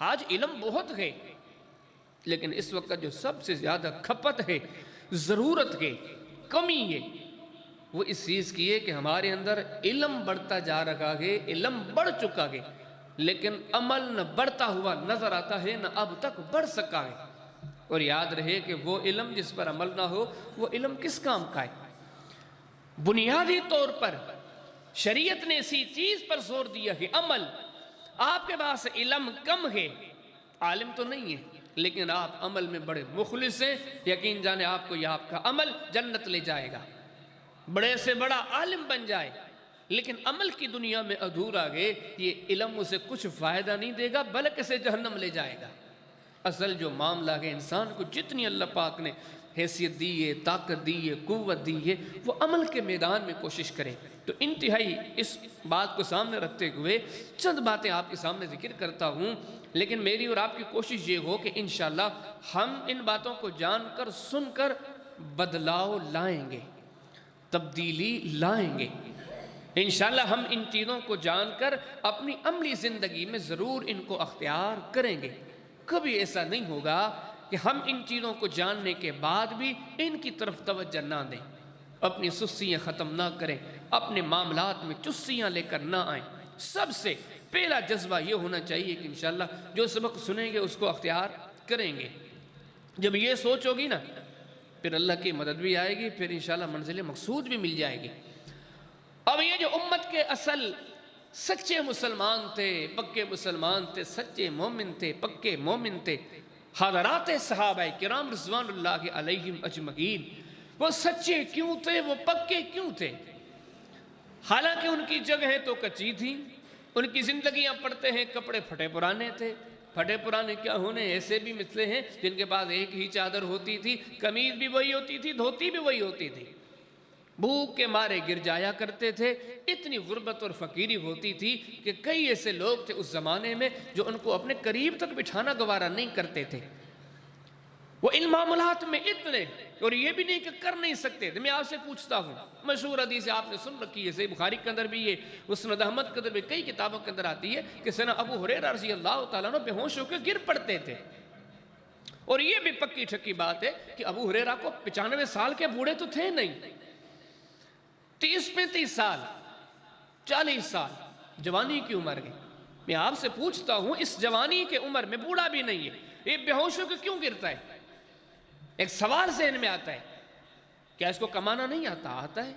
آج علم بہت ہے، لیکن اس وقت جو سب سے زیادہ کھپت ہے، ضرورت ہے، کمی ہے، وہ اس چیز کی ہے کہ ہمارے اندر علم بڑھتا جا رہا ہے، علم بڑھ چکا ہے، لیکن عمل نہ بڑھتا ہوا نظر آتا ہے، نہ اب تک بڑھ سکا ہے۔ اور یاد رہے کہ وہ علم جس پر عمل نہ ہو، وہ علم کس کام کا ہے؟ بنیادی طور پر شریعت نے اسی چیز پر زور دیا ہے، عمل۔ آپ کے پاس علم کم ہے، عالم تو نہیں ہے، لیکن آپ عمل میں بڑے مخلص ہیں، یقین جانے آپ کو یہ آپ کا عمل جنت لے جائے گا، بڑے سے بڑا عالم بن جائے، لیکن عمل کی دنیا میں ادھورا گئے، یہ علم اسے کچھ فائدہ نہیں دے گا بلکہ اسے جہنم لے جائے گا۔ اصل جو معاملہ ہے، انسان کو جتنی اللہ پاک نے حیثیت دی ہے، طاقت دی ہے، قوت دی ہے، وہ عمل کے میدان میں کوشش کرے۔ تو انتہائی اس بات کو سامنے رکھتے ہوئے چند باتیں آپ کے سامنے ذکر کرتا ہوں، لیکن میری اور آپ کی کوشش یہ ہو کہ انشاءاللہ ہم ان باتوں کو جان کر سن کر بدلاؤ لائیں گے، تبدیلی لائیں گے۔ انشاءاللہ ہم ان چیزوں کو جان کر اپنی عملی زندگی میں ضرور ان کو اختیار کریں گے۔ کبھی ایسا نہیں ہوگا کہ ہم ان چیزوں کو جاننے کے بعد بھی ان کی طرف توجہ نہ دیں، اپنی سستیاں ختم نہ کریں، اپنے معاملات میں چستیاں لے کر نہ آئیں۔ سب سے پہلا جذبہ یہ ہونا چاہیے کہ انشاءاللہ جو سبق سنیں گے اس کو اختیار کریں گے۔ جب یہ سوچ ہوگی نا، پھر اللہ کی مدد بھی آئے گی، پھر انشاءاللہ منزل مقصود بھی مل جائے گی۔ اب یہ جو امت کے اصل سچے مسلمان تھے، پکے مسلمان تھے، سچے مومن تھے، پکے مومن تھے، حضرات صحابہ کرام رضوان اللہ علیہم اجمعین، وہ سچے کیوں تھے، وہ پکے کیوں تھے؟ حالانکہ ان کی جگہیں تو کچی تھیں، ان کی زندگیاں پڑھتے ہیں کپڑے پھٹے پرانے تھے۔ پھٹے پرانے کیا ہونے، ایسے بھی مثلے ہیں جن کے پاس ایک ہی چادر ہوتی تھی، قمیض بھی وہی ہوتی تھی، دھوتی بھی وہی ہوتی تھی، بھوک کے مارے گر جایا کرتے تھے۔ اتنی غربت اور فقیری ہوتی تھی کہ کئی ایسے لوگ تھے اس زمانے میں جو ان کو اپنے قریب تک بٹھانا گوارا نہیں کرتے تھے۔ وہ ان معاملات میں اتنے، اور یہ بھی نہیں کہ کر نہیں سکتے تھے۔ میں آپ سے پوچھتا ہوں، مشہور حدیث آپ نے سن رکھی ہے، صحیح بخاری کے اندر بھی ہے، مسند احمد کے اندر بھی، کئی کتابوں کے اندر آتی ہے کہ سیدنا ابو ہریرہ رضی اللہ تعالیٰ عنہ بے ہوش ہو کے گر پڑتے تھے۔ اور یہ بھی پکی ٹھکی بات ہے کہ ابو ہریرہ کو 95 سال کے بوڑھے تو تھے نہیں، 30-35 سال، 40 سال جوانی کی عمر ہے۔ میں آپ سے پوچھتا ہوں، اس جوانی کے عمر میں بوڑھا بھی نہیں ہے، یہ بے ہوش ہو کے کیوں گرتا ہے؟ ایک سوال ذہن میں آتا ہے، کیا اس کو کمانا نہیں آتا؟ آتا ہے۔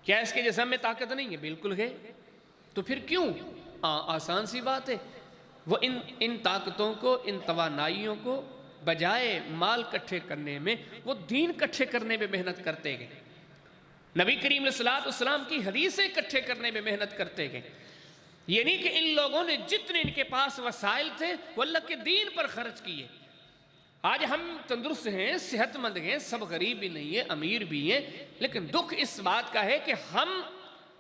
کیا اس کے جسم میں طاقت نہیں ہے؟ بالکل ہے۔ تو پھر کیوں؟ آسان سی بات ہے، وہ ان طاقتوں کو، ان توانائیوں کو بجائے مال کٹھے کرنے میں، وہ دین کٹھے کرنے میں محنت کرتے گئے، نبی کریم علیہ السلام کی حدیثیں کٹھے کرنے میں محنت کرتے گئے۔ یہ نہیں کہ ان لوگوں نے جتنے ان کے پاس وسائل تھے وہ اللہ کے دین پر خرچ کیے۔ آج ہم تندرست ہیں، صحت مند ہیں، سب غریب بھی نہیں ہیں، امیر بھی ہیں، لیکن دکھ اس بات کا ہے کہ ہم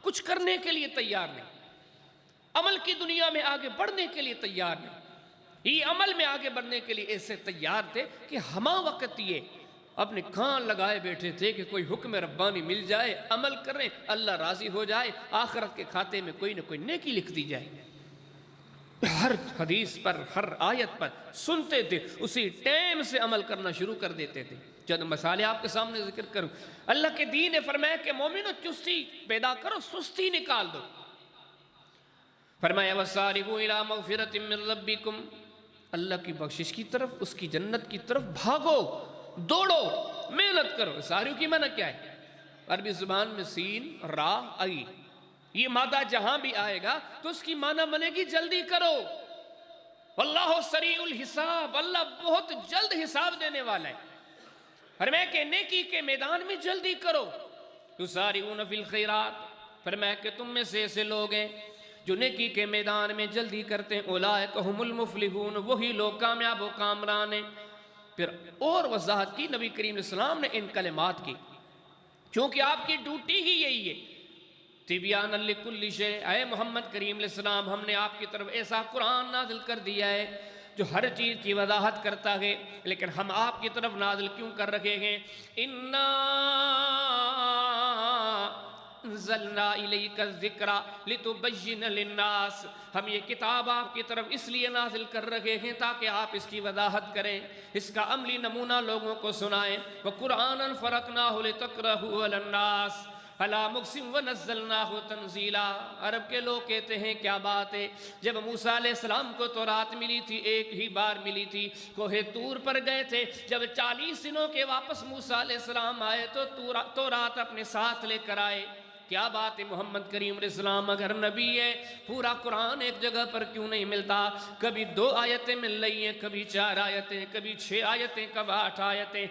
کچھ کرنے کے لیے تیار نہیں، عمل کی دنیا میں آگے بڑھنے کے لیے تیار نہیں۔ یہ عمل میں آگے بڑھنے کے لیے ایسے تیار تھے کہ ہمہ وقت یہ اپنے کان لگائے بیٹھے تھے کہ کوئی حکم ربانی مل جائے، عمل کریں، اللہ راضی ہو جائے، آخرت کے کھاتے میں کوئی نہ کوئی نیکی لکھ دی جائے۔ ہر حدیث پر، ہر آیت پر سنتے تھے، اسی ٹائم سے عمل کرنا شروع کر دیتے تھے۔ چند مثالیں آپ کے سامنے ذکر کروں۔ اللہ کے دین نے فرمایا کہ مومنو چستی پیدا کرو، سستی نکال دو۔ فرمایا وَسَارِعُوا إِلَىٰ مَغْفِرَةٍ مِّن رَبِّكُمْ، اللہ کی بخشش کی طرف، اس کی جنت کی طرف بھاگو، دوڑو، محنت کرو۔ ساریوں کی معنی کیا ہے؟ عربی زبان میں سین، را، ای، یہ مادہ جہاں بھی آئے گا تو اس کی معنی بنے گی جلدی کرو۔ واللہ سریع الحساب، اللہ بہت جلد حساب دینے والا ہے۔ فرمایا کہ نیکی کے میدان میں جلدی کرو۔ یسارعون فی الخیرات، فرمایا کہ تم میں سے ایسے لوگ ہیں جو نیکی کے میدان میں جلدی کرتے ہیں، اولئک ھم المفلحون، وہی لوگ کامیاب و کامران ہیں۔ پھر اور وضاحت کی نبی کریم علیہ السلام نے ان کلمات کی، چونکہ آپ کی ڈیوٹی ہی یہی ہے، تبیان لکل شیء، اے محمد کریم علیہ السلام، ہم نے آپ کی طرف ایسا قرآن نازل کر دیا ہے جو ہر چیز کی وضاحت کرتا ہے، لیکن ہم آپ کی طرف نازل کیوں کر رکھے ہیں؟ اِنَّا انزلنا الیک الذکر لتبین للناس، ہم یہ کتاب آپ کی طرف اس لیے نازل کر رہے ہیں تاکہ آپ اس کی وضاحت کریں، اس کا عملی نمونہ لوگوں کو سنائیں۔ وَقُرْآنًا فَرَقْنَاهُ لِتَقْرَأَهُ عَلَى النَّاسِ عَلَىٰ مُكْثٍ وَنَزَّلْنَاهُ تَنزِيلًا۔ عرب کے لوگ کہتے ہیں کیا بات ہے، جب موسیٰ علیہ السلام کو تورات ملی تھی، ایک ہی بار ملی تھی، کوہ طور پر گئے تھے، جب 40 دنوں کے واپس موسیٰ علیہ السلام آئے تو تورات اپنے ساتھ لے کر آئے۔ کیا بات ہے، محمد کریم علیہ السلام اگر نبی ہے، پورا قرآن ایک جگہ پر کیوں نہیں ملتا؟ کبھی 2 آیتیں مل رہی ہیں، کبھی 4 آیتیں، کبھی 6 آیتیں، کبھی 8 آیتیں۔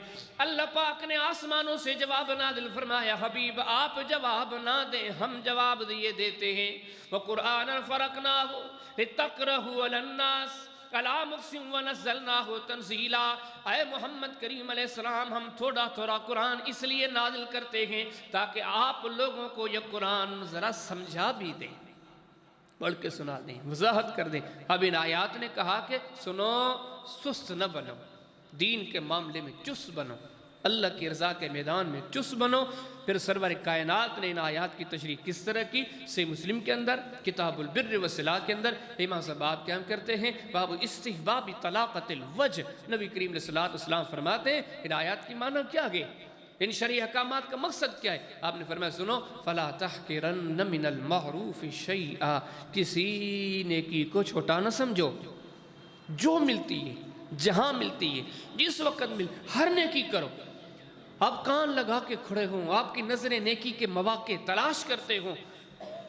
اللہ پاک نے آسمانوں سے جواب نازل فرمایا، حبیب آپ جواب نہ دیں، ہم جواب دیتے ہیں۔ وَقُرْآنًا فَرَقْنَاهُ لِتَقْرَأَهُ عَلَى النَّاسِ عَلَىٰ مُكْثٍ وَنَزَّلْنَاهُ تَنزِيلًا۔ اے محمد کریم علیہ السلام، ہم تھوڑا تھوڑا قرآن اس لیے نازل کرتے ہیں تاکہ آپ لوگوں کو یہ قرآن ذرا سمجھا بھی دیں، پڑھ کے سنا دیں، وضاحت کر دیں۔ اب ان آیات نے کہا کہ سنو، سست نہ بنو، دین کے معاملے میں چست بنو، اللہ کی رضا کے میدان میں چست بنو۔ پھر سرور کائنات نے ان آیات کی تشریح کس طرح کی؟ صحیح مسلم کے اندر کتاب البر والصلہ کے اندر امام صاحب آپ قیام کرتے ہیں باب استحباب طلاقۃ الوجہ۔ نبی کریم علیہ السلام فرماتے ہیں ان آیات کی معنی کیا ہے، ان شرعی احکامات کا مقصد کیا ہے؟ آپ نے فرمایا سنو، فلا تحقرن من المعروف شیئا، کسی نیکی کو چھوٹا نہ سمجھو، جو ملتی ہے، جہاں ملتی ہے، جس وقت ہر نیکی کرو۔ آپ کان لگا کے کھڑے ہوں، آپ کی نظریں نیکی کے مواقع تلاش کرتے ہوں،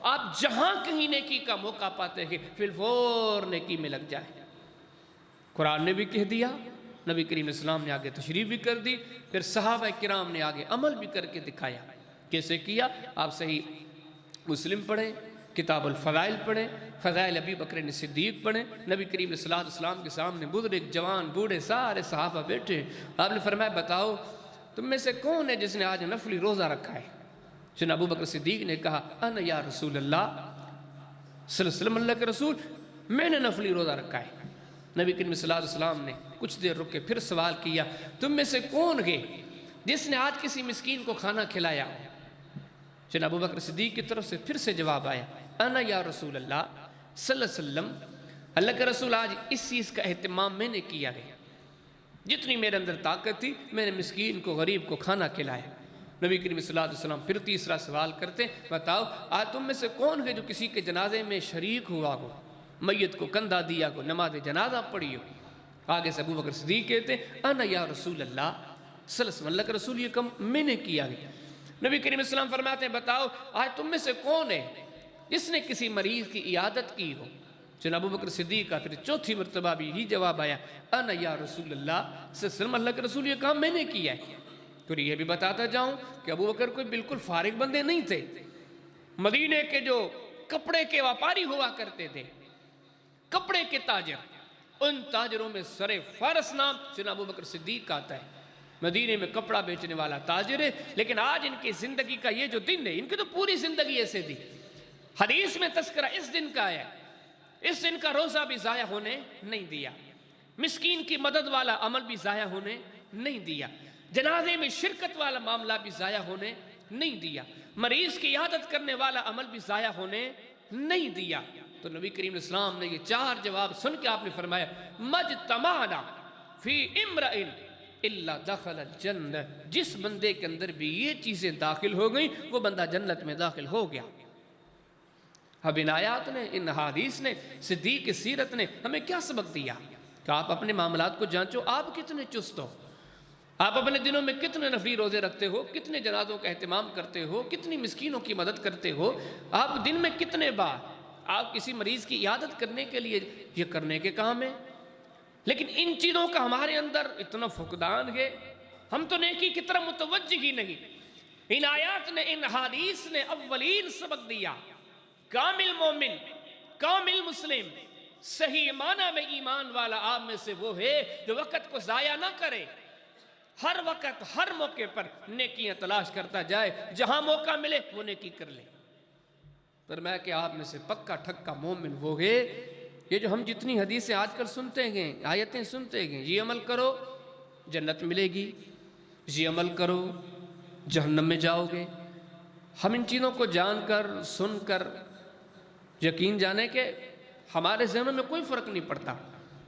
آپ جہاں کہیں نیکی کا موقع پاتے ہیں فی الفور نیکی میں لگ جائے۔ قرآن نے بھی کہہ دیا، نبی کریم علیہ السلام نے آگے تشریح بھی کر دی، پھر صحابہ کرام نے آگے عمل بھی کر کے دکھایا۔ کیسے کیا؟ آپ صحیح مسلم پڑھیں، کتاب الفضائل پڑھیں، فضائل ابی بکر صدیق پڑھیں۔ نبی کریم علیہ السلام کے سامنے بزرگ، جوان، بوڑھے سارے صحابہ بیٹھے۔ آپ نے فرمایا بتاؤ تم میں سے کون ہے جس نے آج نفلی روزہ رکھا ہے؟ سیدنا ابو بکر صدیق نے کہا انا یا رسول اللہ صلی اللہ علیہ وسلم، اللہ کے رسول میں نے نفلی روزہ رکھا ہے۔ نبی کریم صلی اللہ علیہ وسلم نے کچھ دیر رک کے پھر سوال کیا تم میں سے کون ہے جس نے آج کسی مسکین کو کھانا کھلایا؟ سیدنا ابو بکر صدیق کی طرف سے پھر سے جواب آیا انا یا رسول اللہ صلی اللہ علیہ وسلم، اللہ کے رسول آج اس چیز کا اہتمام میں نے کیا ہے، جتنی میرے اندر طاقت تھی میں نے مسکین کو، غریب کو کھانا کھلایا۔ نبی کریم صلی اللہ علیہ وسلم پھر تیسرا سوال کرتے بتاؤ آج تم میں سے کون ہے جو کسی کے جنازے میں شریک ہوا ہو، میت کو کندھا دیا ہو، نماز جنازہ پڑھی ہو؟ آگے سے ابو بکر صدیق کہتے انا یا رسول اللہ صلی اللہ علیہ وسلم، اللہ کے رسول یہ کم میں نے کیا ہے۔ نبی کریم صلی اللہ علیہ وسلم فرماتے ہیں بتاؤ آج تم میں سے کون ہے جس نے کسی مریض کی عیادت کی ہو؟ جناب ابو بکر صدیق کا پھر چوتھی مرتبہ بھی یہی جواب آیا انا یا رسول اللہ صلی اللہ علیہ وسلم، اللہ کے رسول یہ کام میں نے کیا ہے۔ تو یہ بھی بتاتا جاؤں کہ ابو بکر کوئی بالکل فارغ بندے نہیں تھے، مدینے کے جو کپڑے کے واپاری ہوا کرتے تھے، کپڑے کے تاجر، ان تاجروں میں سر فارس نام جناب ابو بکر صدیق کا آتا ہے، مدینے میں کپڑا بیچنے والا تاجر ہے۔ لیکن آج ان کی زندگی کا یہ جو دن ہے، ان کی تو پوری زندگی ایسے تھی۔ حدیث میں تذکرہ اس دن کا ہے، اس دن کا روزہ بھی ضائع ہونے نہیں دیا، مسکین کی مدد والا عمل بھی ضائع ہونے نہیں دیا، جنازے میں شرکت والا معاملہ بھی ضائع ہونے نہیں دیا، مریض کی عیادت کرنے والا عمل بھی ضائع ہونے نہیں دیا۔ تو نبی کریم علیہ السلام نے یہ 4 جواب سن کے آپ نے فرمایا مجتمعنا فی امرئ الا دخل الجنہ، جس بندے کے اندر بھی یہ چیزیں داخل ہو گئیں وہ بندہ جنت میں داخل ہو گیا۔ اب ان آیات نے، ان حدیث نے، صدیق کی سیرت نے ہمیں کیا سبق دیا کہ آپ اپنے معاملات کو جانچو، آپ کتنے چست ہو، آپ اپنے دنوں میں کتنے نفلی روزے رکھتے ہو، کتنے جنازوں کا اہتمام کرتے ہو، کتنی مسکینوں کی مدد کرتے ہو، آپ دن میں کتنے بار آپ کسی مریض کی عیادت کرنے کے لیے یہ کرنے کے کام ہے۔ لیکن ان چیزوں کا ہمارے اندر اتنا فقدان ہے، ہم تو نیکی کی طرف متوجہ ہی نہیں۔ ان آیات نے، ان حدیث نے اولین سبق دیا، کامل مومن، کامل مسلم، صحیح معنی میں ایمان والا آپ میں سے وہ ہے جو وقت کو ضائع نہ کرے، ہر وقت ہر موقع پر نیکیاں تلاش کرتا جائے، جہاں موقع ملے وہ نیکی کر لے۔ فرمایا کہ آپ میں سے پکا ٹھکا مومن وہ ہے، یہ جو ہم جتنی حدیثیں آج کل سنتے ہیں، آیتیں سنتے ہیں، یہ عمل کرو جنت ملے گی، یہ عمل کرو جہنم میں جاؤ گے، ہم ان چیزوں کو جان کر سن کر یقین جانے کہ ہمارے ذہنوں میں کوئی فرق نہیں پڑتا.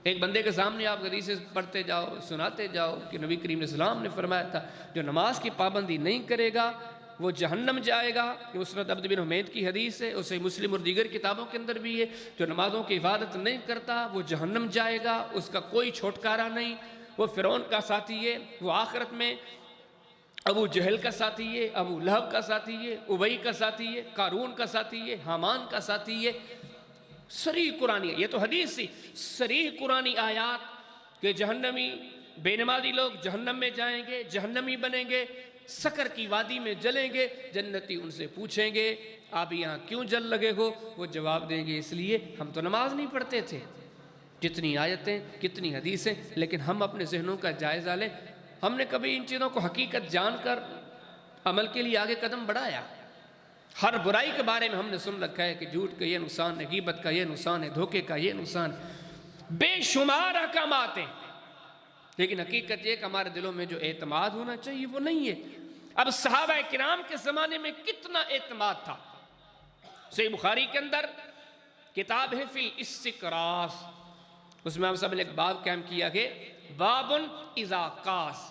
ایک بندے کے سامنے آپ حدیثیں پڑھتے جاؤ سناتے جاؤ کہ نبی کریم علیہ السلام نے فرمایا تھا جو نماز کی پابندی نہیں کرے گا وہ جہنم جائے گا. یہ مسند عبد بن حمید کی حدیث ہے, اسے مسلم اور دیگر کتابوں کے اندر بھی ہے. جو نمازوں کی حفاظت نہیں کرتا وہ جہنم جائے گا, اس کا کوئی چھٹکارا نہیں. وہ فرعون کا ساتھی ہے, وہ آخرت میں ابو جہل کا ساتھی ہے, ابو لہب کا ساتھی ہے, ابئی کا ساتھی ہے, قارون کا ساتھی ہے, حامان کا ساتھی ہے. صریح قرآنی, یہ تو حدیث سی, صریح قرآنی آیات کہ جہنمی بے نمازی لوگ جہنم میں جائیں گے, جہنمی بنیں گے, سکر کی وادی میں جلیں گے. جنتی ان سے پوچھیں گے آپ یہاں کیوں جل لگے ہو؟ وہ جواب دیں گے اس لیے ہم تو نماز نہیں پڑھتے تھے. جتنی آیتیں کتنی حدیثیں, لیکن ہم اپنے ذہنوں کا جائزہ لیں. ہم نے کبھی ان چیزوں کو حقیقت جان کر عمل کے لیے آگے قدم بڑھایا؟ ہر برائی کے بارے میں ہم نے سن رکھا ہے کہ جھوٹ کا یہ نقصان ہے, غیبت کا یہ نقصان ہے, دھوکے کا یہ نقصان ہے, بے شمار احکامات ہیں. لیکن حقیقت یہ کہ ہمارے دلوں میں جو اعتماد ہونا چاہیے وہ نہیں ہے. اب صحابہ کرام کے زمانے میں کتنا اعتماد تھا. صحیح بخاری کے اندر کتاب ہے فی الاستقراص, اس میں ہم سب نے ایک باب قائم کیا کہ باب اذا قاس.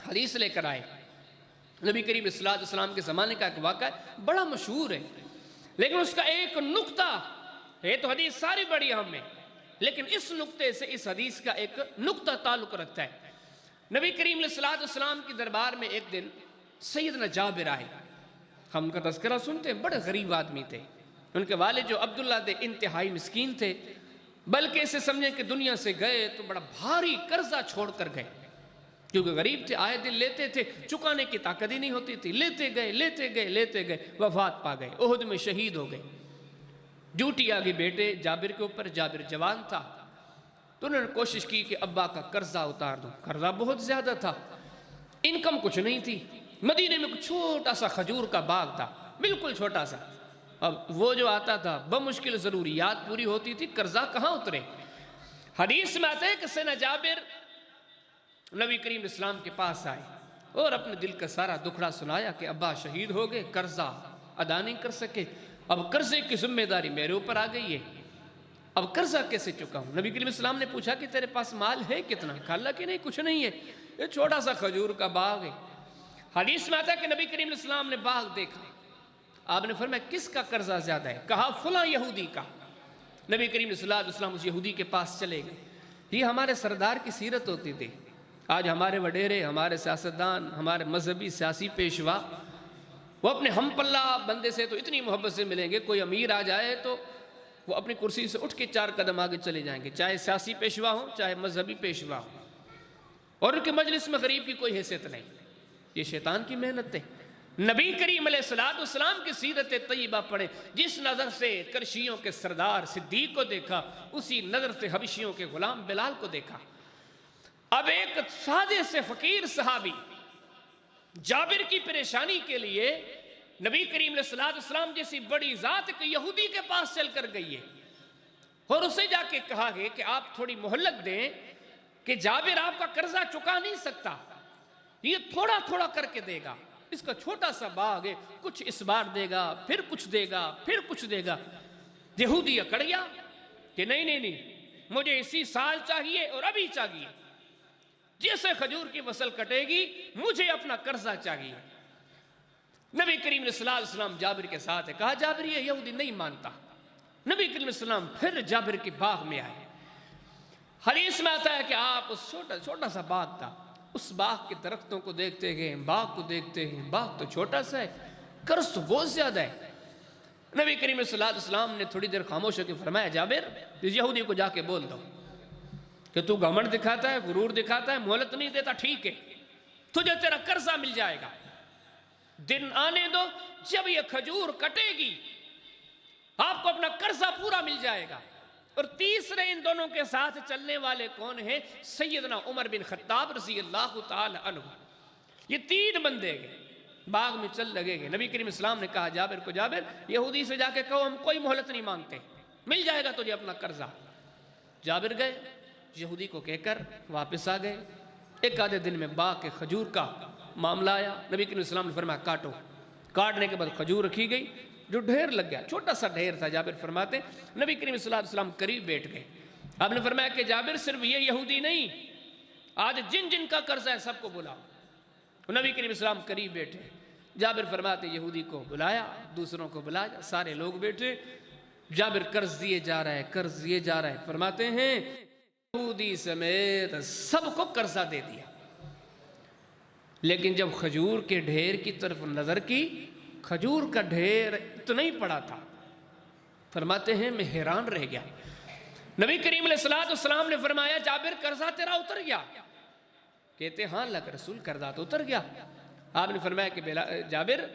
حدیث لے کر آئے نبی کریم صلی اللہ علیہ وسلم کے زمانے کا ایک واقعہ ہے, بڑا مشہور ہے, لیکن اس کا ایک نقطہ ہے. تو حدیث ساری بڑی اہم ہے, لیکن اس نقطے سے اس حدیث کا ایک نقطہ تعلق رکھتا ہے. نبی کریم علیہ السلام کی دربار میں ایک دن سیدنا جابر آئے. ہم ان کا تذکرہ سنتے ہیں, بڑے غریب آدمی تھے. ان کے والد جو عبداللہ تھے انتہائی مسکین تھے, بلکہ اسے سمجھیں کہ دنیا سے گئے تو بڑا بھاری قرضہ چھوڑ کر گئے, کیونکہ غریب تھے, آئے دن لیتے تھے, چکانے کی طاقت ہی نہیں ہوتی تھی, لیتے گئے لیتے گئے لیتے گئے, وفات پا گئے, احد میں شہید ہو گئے. ڈیوٹی آ گئی بیٹے جابر کے اوپر. جابر جوان تھا تو انہوں نے کوشش کی کہ ابا کا قرضہ اتار دوں. قرضہ بہت زیادہ تھا, انکم کچھ نہیں تھی. مدینے میں کچھ چھوٹا سا کھجور کا باغ تھا, بالکل چھوٹا سا. اب وہ جو آتا تھا بمشکل ضروریات پوری ہوتی تھی, قرضہ کہاں اترے. حدیث میں آتا ہے کہ سیدنا جابر نبی کریم اسلام کے پاس آئے اور اپنے دل کا سارا دکھڑا سنایا کہ ابا شہید ہو گئے, قرضہ ادا نہیں کر سکے, اب قرضے کی ذمہ داری میرے اوپر آ گئی ہے, اب قرضہ کیسے چکاؤں. نبی کریم اسلام نے پوچھا کہ تیرے پاس مال ہے کتنا؟ کہا اللہ کہ نہیں کچھ نہیں ہے, یہ چھوٹا سا کھجور کا باغ ہے. حدیث میں آتا ہے کہ نبی کریم اسلام نے باغ دیکھا, آپ نے فرمایا کس کا قرضہ زیادہ ہے؟ کہا فلاں یہودی کا. نبی کریم صلی اللہ علیہ وسلم اس یہودی کے پاس چلے گئے. یہ ہمارے سردار کی سیرت ہوتی تھی. آج ہمارے وڈیرے, ہمارے سیاستدان, ہمارے مذہبی سیاسی پیشوا, وہ اپنے ہم پلہ بندے سے تو اتنی محبت سے ملیں گے. کوئی امیر آ جائے تو وہ اپنی کرسی سے اٹھ کے 4 قدم آگے چلے جائیں گے, چاہے سیاسی پیشوا ہو چاہے مذہبی پیشوا ہو, اور ان کے مجلس میں غریب کی کوئی حیثیت نہیں. یہ شیطان کی محنت ہے. نبی کریم علیہ السلام کی سیرت طیبہ پڑھے. جس نظر سے کرشیوں کے سردار صدیق کو دیکھا, اسی نظر سے حبشیوں کے غلام بلال کو دیکھا. اب ایک سادے سے فقیر صحابی جابر کی پریشانی کے لیے نبی کریم علیہ السلام جیسی بڑی ذات کے یہودی کے پاس چل کر گئی ہے, اور اسے جا کے کہا گیا کہ آپ تھوڑی مہلت دیں کہ جابر آپ کا قرضہ چکا نہیں سکتا, یہ تھوڑا تھوڑا کر کے دے گا. اس کا چھوٹا سا باغ ہے, کچھ اس بار دے گا, پھر کچھ دے گا, پھر کچھ دے گا. یہودی اکڑ گیا کہ نہیں, مجھے اسی سال چاہیے اور ابھی چاہیے. جیسے کھجور کی فصل کٹے گی مجھے اپنا قرضہ چاہیے. نبی کریم صلی اللہ علیہ وسلم جابر کے ساتھ ہے. کہا جابر یہ یہودی نہیں مانتا. نبی کریم صلی اللہ علیہ وسلم پھر جابر کے باغ میں آئے. حدیث میں آتا ہے کہ آپ اس چھوٹا سا باغ تھا, اس باغ کے درختوں کو دیکھتے گئے, باغ کو دیکھتے ہیں, باغ تو چھوٹا سا ہے, قرض تو بہت زیادہ ہے. نبی کریم صلی اللہ علیہ وسلم نے تھوڑی دیر خاموش ہو کے فرمایا جابر اس یہودی کو جا کے بول دو کہ تو گھمنڈ دکھاتا ہے, غرور دکھاتا ہے, مہلت نہیں دیتا, ٹھیک ہے تجھے تیرا قرضہ مل جائے گا. دن آنے دو, جب یہ کھجور کٹے گی آپ کو اپنا قرضہ پورا مل جائے گا. اور تیسرے ان دونوں کے ساتھ چلنے والے کون ہیں؟ سیدنا عمر بن خطاب رضی اللہ تعالی عنہ. یہ 3 بندے گئے, باغ میں چل لگے گئے. نبی کریم اسلام نے کہا جابر کو, جابر یہودی سے جا کے کہو ہم کوئی مہلت نہیں مانگتے, مل جائے گا تجھے اپنا قرضہ. جابر گئے, یہودی کو کہہ کر واپس آ گئے. ایک آدھے دن میں باغ کے کھجور کا معاملہ آیا، نبی کریم صلی اللہ علیہ وسلم نے فرمایا کاٹو. کاٹنے کے بعد کھجور رکھی گئی جو ڈھیر لگ گیا، چھوٹا سا ڈھیر تھا. جابر فرماتے ہیں نبی کریم صلی اللہ علیہ وسلم قریب بیٹھ گئے. آپ نے فرمایا کہ جابر صرف یہ یہودی نہیں، آج جن جن کا قرض ہے سب کو بلاؤ. نبی کریم صلی اللہ علیہ وسلم قریب بیٹھے. جابر فرماتے یہودی کو بلایا، دوسروں کو بلایا، سارے لوگ بیٹھے. جابر قرض دیے جا رہا ہے، قرض دیے جا رہا ہے. فرماتے ہیں یہودی سمیت سب کو قرضہ دے دیا. لیکن جب کھجور کے ڈھیر کی طرف نظر کی، کھجور کا ڈھیر اتنا ہی پڑا تھا. فرماتے ہیں میں حیران رہ گیا. نبی کریم علیہ السلام نے فرمایا جابر قرضہ تیرا اتر گیا؟ کہتے ہاں اللہ کے رسول قرضہ تو اتر گیا. آپ نے فرمایا کہ جابر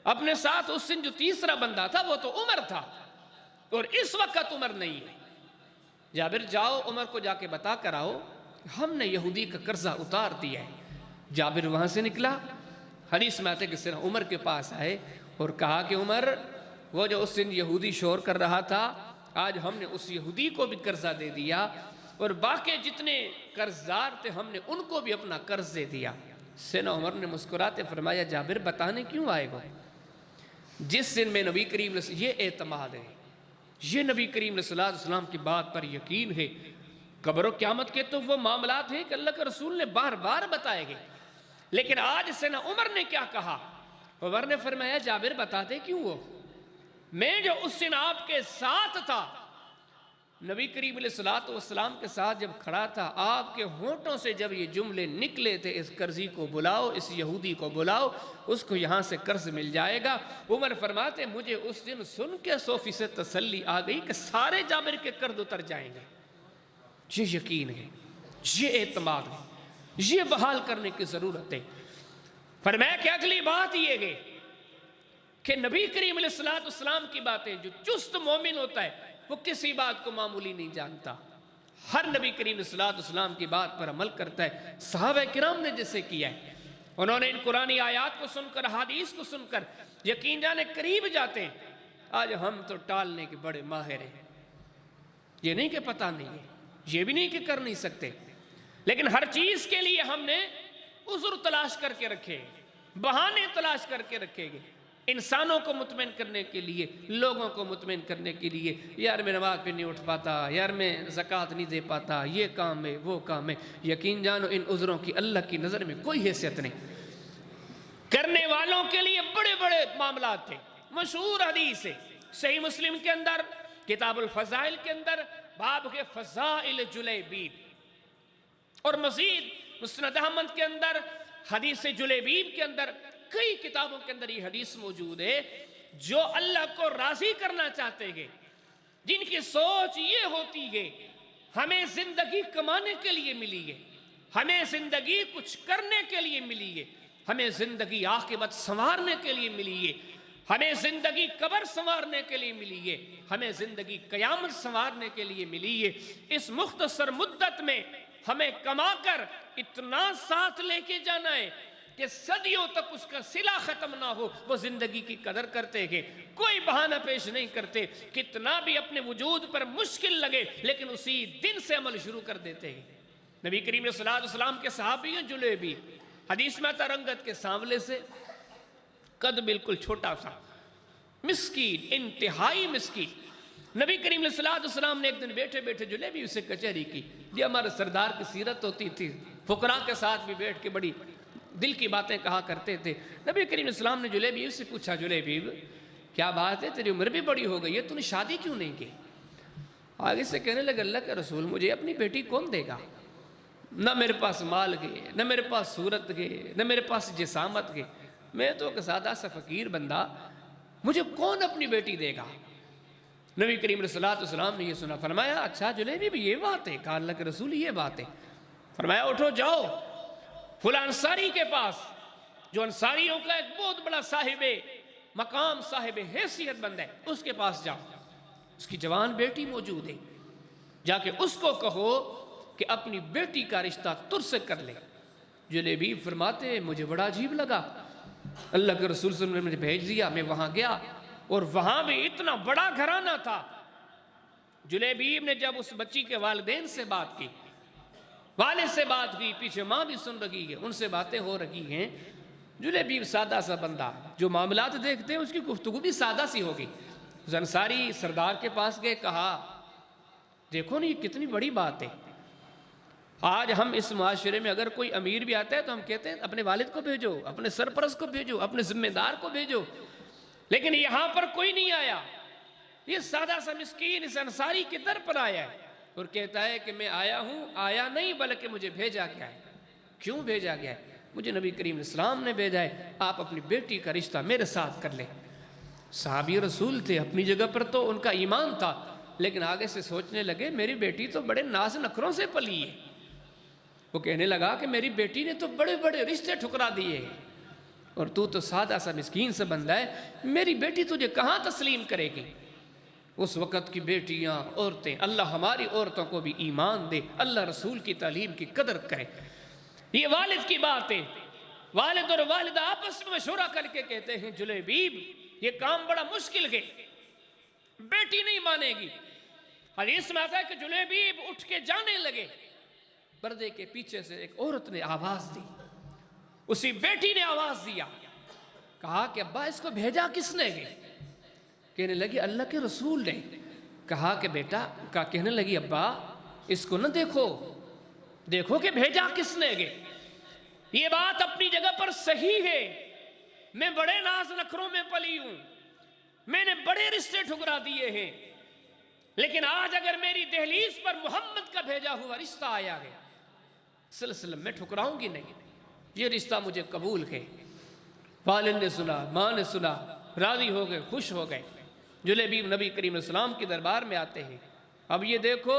اپنے ساتھ اس دن جو تیسرا بندہ تھا وہ تو عمر تھا اور اس وقت عمر نہیں ہے. جابر جاؤ عمر کو جا کے بتا کر آؤ ہم نے یہودی کا قرضہ اتار دیا ہے. جابر وہاں سے نکلا. حدیث میں آتے کہ سیدنا عمر کے پاس آئے اور کہا کہ عمر وہ جو اس دن یہودی شور کر رہا تھا آج ہم نے اس یہودی کو بھی قرضہ دے دیا اور باقی جتنے قرضدار تھے ہم نے ان کو بھی اپنا قرض دے دیا. سیدنا عمر نے مسکراتے فرمایا جابر بتانے کیوں آئے گا؟ جس دن میں نبی کریم یہ اعتماد ہے، یہ نبی کریم صلی اللہ علیہ وسلم کی بات پر یقین ہے. قبر و قیامت کے تو وہ معاملات ہیں کہ اللہ کے رسول نے بار بار بتائے گئے. لیکن آج سیدنا عمر نے کیا کہا؟ عمر نے فرمایا جابر بتاتے کیوں ہو؟ میں جو اس دن آپ کے ساتھ تھا، نبی کریم علیہ السلام کے ساتھ جب کھڑا تھا، آپ کے ہونٹوں سے جب یہ جملے نکلے تھے اس قرضی کو بلاؤ، اس یہودی کو بلاؤ، اس کو یہاں سے قرض مل جائے گا. عمر فرماتے مجھے اس دن سن کے 100% تسلی آ گئی کہ سارے جابر کے قرض اتر جائیں گے. یہ یقین ہے، یہ اعتماد ہے، یہ بحال کرنے کی ضرورت ہے. فرمایا کہ اگلی بات یہ ہے کہ نبی کریم علیہ السلام کی باتیں، جو چست مومن ہوتا ہے وہ کسی بات کو معمولی نہیں جانتا. ہر نبی کریم علیہ السلام کی بات پر عمل کرتا ہے. صحابہ کرام نے جیسے کیا ہے، انہوں نے ان قرآنی آیات کو سن کر، حدیث کو سن کر یقین جانے قریب جاتے ہیں. آج ہم تو ٹالنے کے بڑے ماہر ہیں. یہ نہیں کہ پتہ نہیں ہے، یہ بھی نہیں کہ کر نہیں سکتے، لیکن ہر چیز کے لیے ہم نے عذر تلاش کر کے رکھے، بہانے تلاش کر کے رکھے گے. انسانوں کو مطمئن کرنے کے لیے، لوگوں کو مطمئن کرنے کے لیے، یار میں نماز پہ نہیں اٹھ پاتا، یار میں زکوٰۃ نہیں دے پاتا، یہ کام ہے وہ کام ہے. یقین جانو ان عذروں کی اللہ کی نظر میں کوئی حیثیت نہیں. کرنے والوں کے لیے بڑے بڑے معاملات تھے. مشہور حدیث ہے صحیح مسلم کے اندر کتاب الفضائل کے اندر باب کے فضائل جلیبیب، اور مزید مسند احمد کے اندر حدیث جلیبیب کے اندر کئی کتابوں کے اندر یہ حدیث موجود ہے. جو اللہ کو راضی کرنا چاہتے ہیں، جن کی سوچ یہ ہوتی ہے ہمیں زندگی کمانے کے لیے ملی ہے، ہمیں زندگی کچھ کرنے کے لیے ملی ہے، ہمیں زندگی عاقبت سنوارنے کے لیے ملی ہے، ہمیں زندگی قبر سنوارنے کے لیے ملی ہے، ہمیں زندگی قیامت سنوارنے کے لیے ملی ہے. اس مختصر مدت میں ہمیں کما کر اتنا ساتھ لے کے جانا ہے کہ صدیوں تک اس کا صلہ ختم نہ ہو. وہ زندگی کی قدر کرتے ہیں، کوئی بہانہ پیش نہیں کرتے. کتنا بھی اپنے وجود پر مشکل لگے لیکن اسی دن سے عمل شروع کر دیتے ہیں. نبی کریم صلی اللہ علیہ وسلم کے صحابی ہیں جلیبی، حدیث میں آتا رنگت کے سانولے سے، قد بالکل چھوٹا سا، مسکین، انتہائی مسکین. نبی کریم علیہ السلام نے ایک دن بیٹھے بیٹھے جلیبی سے کچہری کی. یہ ہمارے سردار کی سیرت ہوتی تھی، فقراء کے ساتھ بھی بیٹھ کے بڑی دل کی باتیں کہا کرتے تھے. نبی کریم علیہ السلام نے جلیبی سے پوچھا جلیبی کیا بات ہے، تیری عمر بھی بڑی ہو گئی ہے، تو نے شادی کیوں نہیں کی؟ آگے سے کہنے لگا اللہ کے رسول مجھے اپنی بیٹی کون دے گا؟ نہ میرے پاس مال گئے، نہ میرے پاس صورت گئے، نہ میرے پاس جسامت گئے، میں تو ایک سادہ سا فقیر بندہ، مجھے کون اپنی بیٹی دے گا؟ نبی کریم علیہ السلام نے یہ سنا. فرمایا اچھا جلیبی بھی یہ بات ہے؟ کہا اللہ کے رسول یہ بات ہے. فرمایا اٹھو جاؤ فلاں انصاری کے پاس، جو انصاریوں کا ایک بہت بڑا صاحب مقام، صاحب حیثیت بندہ ہے، اس کے پاس جاؤ. اس کی جوان بیٹی موجود ہے، جا کے اس کو کہو کہ اپنی بیٹی کا رشتہ تجھ سے کر لے. جلیبی فرماتے مجھے بڑا عجیب لگا، اللہ کے رسول صلی اللہ علیہ وسلم نے بھیج دیا، میں وہاں گیا اور وہاں بھی اتنا بڑا گھرانہ تھا. جلیبیب نے جب اس بچی کے والدین سے بات کی والد سے بات ہوئی، پیچھے ماں بھی سن رہی ہے، ان سے باتیں ہو رہی ہیں۔ جلیبیب سادہ سا بندہ، جو معاملات دیکھتے ہیں اس کی گفتگو بھی سادہ سی ہوگی۔ اس انصاری سردار کے پاس گئے، کہا دیکھو نا یہ کتنی بڑی بات ہے، آج ہم اس معاشرے میں اگر کوئی امیر بھی آتا ہے تو ہم کہتے ہیں اپنے والد کو بھیجو، اپنے سرپرست کو بھیجو، اپنے ذمہ دار کو بھیجو، لیکن یہاں پر کوئی نہیں آیا، یہ سادہ سا مسکین اس انصاری کے در پر آیا ہے اور کہتا ہے کہ میں آیا ہوں، آیا نہیں بلکہ مجھے بھیجا گیا ہے۔ کیوں بھیجا گیا ہے؟ مجھے نبی کریم علیہ السلام نے بھیجا ہے، آپ اپنی بیٹی کا رشتہ میرے ساتھ کر لیں۔ صحابی رسول تھے، اپنی جگہ پر تو ان کا ایمان تھا، لیکن آگے سے سوچنے لگے میری بیٹی تو بڑے ناز نخروں سے پلی ہے۔ وہ کہنے لگا کہ میری بیٹی نے تو بڑے بڑے رشتے ٹھکرا دیے ہیں اور تو سادہ سا مسکین سے بندہ ہے، میری بیٹی تجھے کہاں تسلیم کرے گی؟ اس وقت کی بیٹیاں، عورتیں، اللہ ہماری عورتوں کو بھی ایمان دے، اللہ رسول کی تعلیم کی قدر کرے۔ یہ والد کی بات ہے، والد اور والدہ آپس میں مشورہ کر کے کہتے ہیں جلیبیب یہ کام بڑا مشکل ہے، بیٹی نہیں مانے گی۔ حدیث میں آتا ہے کہ جلیبیب اٹھ کے جانے لگے، پردے کے پیچھے سے ایک عورت نے آواز دی، اسی بیٹی نے آواز دیا، کہا کہ ابا اس کو بھیجا کس نے ہے؟ کہنے لگی اللہ کے رسول نے۔ کہا کہ بیٹا، کہنے لگی ابا اس کو نہ دیکھو، دیکھو کہ بھیجا کس نے ہے۔ یہ بات اپنی جگہ پر صحیح ہے، میں بڑے ناز نخروں میں پلی ہوں، میں نے بڑے رشتے ٹھکرا دیے ہیں، لیکن آج اگر میری دہلیز پر محمد کا بھیجا ہوا رشتہ آیا ہے، سلسلہ میں ٹھکراؤں گی نہیں، یہ رشتہ مجھے قبول ہے۔ والد نے سنا، ماں نے سنا، راضی ہو گئے، خوش ہو گئے۔ جلیبیب نبی کریم علیہ السلام کی دربار میں آتے ہیں۔ اب یہ دیکھو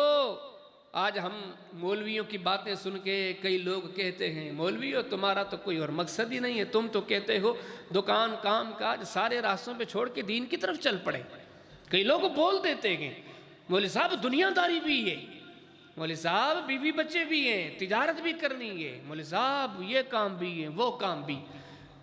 آج ہم مولویوں کی باتیں سن کے کئی لوگ کہتے ہیں مولویوں تمہارا تو کوئی اور مقصد ہی نہیں ہے، تم تو کہتے ہو دکان کام کاج سارے راستوں پہ چھوڑ کے دین کی طرف چل پڑے۔ کئی لوگ بول دیتے ہیں مولوی صاحب دنیا داری بھی ہے، مولوی صاحب بیوی بچے بھی ہیں، تجارت بھی کرنی ہے، مولوی صاحب یہ کام بھی ہے وہ کام بھی۔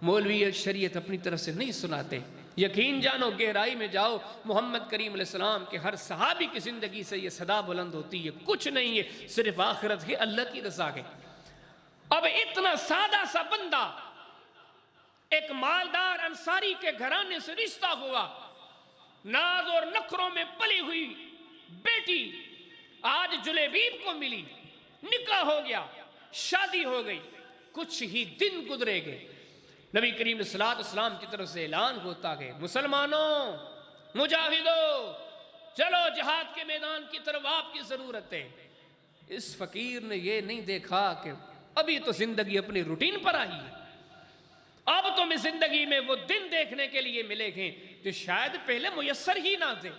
مولوی شریعت اپنی طرف سے نہیں سناتے، یقین جانو گہرائی میں جاؤ، محمد کریم علیہ السلام کے ہر صحابی کی زندگی سے یہ صدا بلند ہوتی ہے، کچھ نہیں ہے، صرف آخرت ہے، اللہ کی رضا ہے۔ اب اتنا سادہ سا بندہ ایک مالدار انصاری کے گھرانے سے رشتہ ہوا، ناز اور نخروں میں پلی ہوئی بیٹی آج جلیبیب کو ملی، نکاح ہو گیا، شادی ہو گئی، کچھ ہی دن گزرے گئے، نبی کریم صلی اللہ علیہ وسلم کی طرف سے اعلان ہوتا ہے مسلمانوں، مجاہدوں، چلو جہاد کے میدان کی طرف آپ کی ضرورت ہے۔ اس فقیر نے یہ نہیں دیکھا کہ ابھی تو زندگی اپنی روٹین پر آئی ہے، اب تو میں زندگی میں وہ دن دیکھنے کے لیے ملے گے جو شاید پہلے میسر ہی نہ تھے،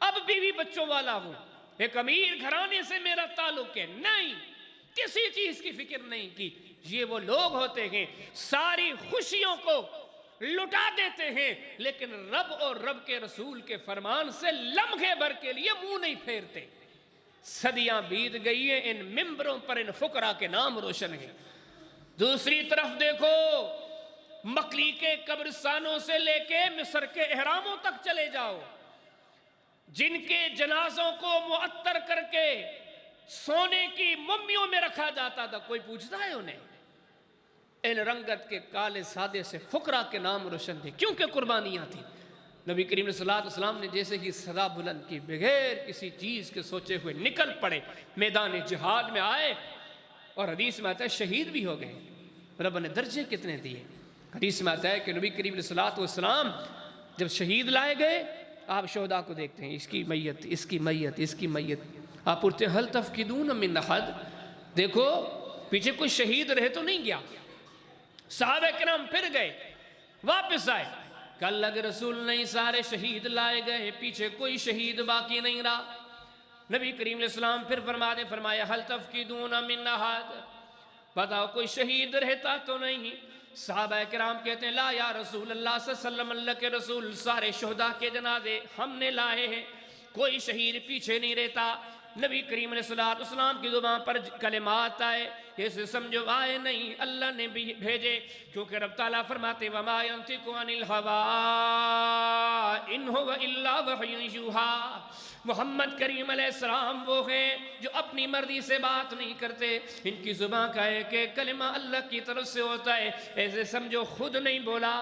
اب بیوی بچوں والا ہوں، ایک امیر گھرانے سے میرا تعلق ہے، نہیں کسی چیز کی فکر نہیں کی۔ یہ وہ لوگ ہوتے ہیں ساری خوشیوں کو لٹا دیتے ہیں لیکن رب اور رب کے رسول کے فرمان سے لمحے بھر کے لیے منہ نہیں پھیرتے۔ صدیاں بیت گئی ہیں، ان ممبروں پر ان فقراء کے نام روشن ہیں۔ دوسری طرف دیکھو مکلی کے قبرستانوں سے لے کے مصر کے احراموں تک چلے جاؤ، جن کے جنازوں کو معطر کر کے سونے کی ممیوں میں رکھا جاتا تھا، کوئی پوچھتا ہے انہیں؟ ان رنگت کے کالے سادے سے فقراء کے نام روشن تھے، کیونکہ قربانیاں تھیں۔ نبی کریم صلی اللہ علیہ وسلم نے جیسے ہی صدا بلند کی، بغیر کسی چیز کے سوچے ہوئے نکل پڑے، میدان جہاد میں آئے، اور حدیث میں آتا ہے شہید بھی ہو گئے۔ رب نے درجے کتنے دیے، حدیث میں آتا ہے کہ نبی کریم صلی اللہ علیہ وسلم جب شہید لائے گئے، آپ شہداء کو دیکھتے ہیں، اس کی میت، اس کی میت، اس کی میت، آپ پوچھتے ہیں حل تفقدون من احد، دیکھو پیچھے کوئی شہید رہ تو نہیں گیا۔ صحابہ کرام پھر گئے، واپس آئے کہ اللہ کے رسول نہیں، سارے شہید لائے گئے، پیچھے کوئی شہید باقی نہیں رہا۔ نبی کریم علیہ السلام پھر فرمایا حل تفقدون من احد، بتاؤ کوئی شہید رہتا تو نہیں؟ صحابہ کرام کہتے ہیں لا یا رسول اللہ صلی اللہ علیہ وسلم، اللہ کے رسول سارے شہداء کے جنازے ہم نے لائے ہیں، کوئی شہید پیچھے نہیں رہتا۔ نبی کریم علیہ السلام کی زبان پر کلمات آئے، اسے سمجھو آئے نہیں، اللہ نے بھی بھیجے، کیونکہ رب تعالیٰ فرماتے وَمَا يَنْطِقُ عَنِ الْهَوَىٰ إِنْ هُوَ إِلَّا وَحْيٌ يُوحَىٰ۔ محمد کریم علیہ السلام وہ ہیں جو اپنی مرضی سے بات نہیں کرتے، ان کی زبان کا ایک ایک کلمہ اللہ کی طرف سے ہوتا ہے، ایسے سمجھو خود نہیں بولا،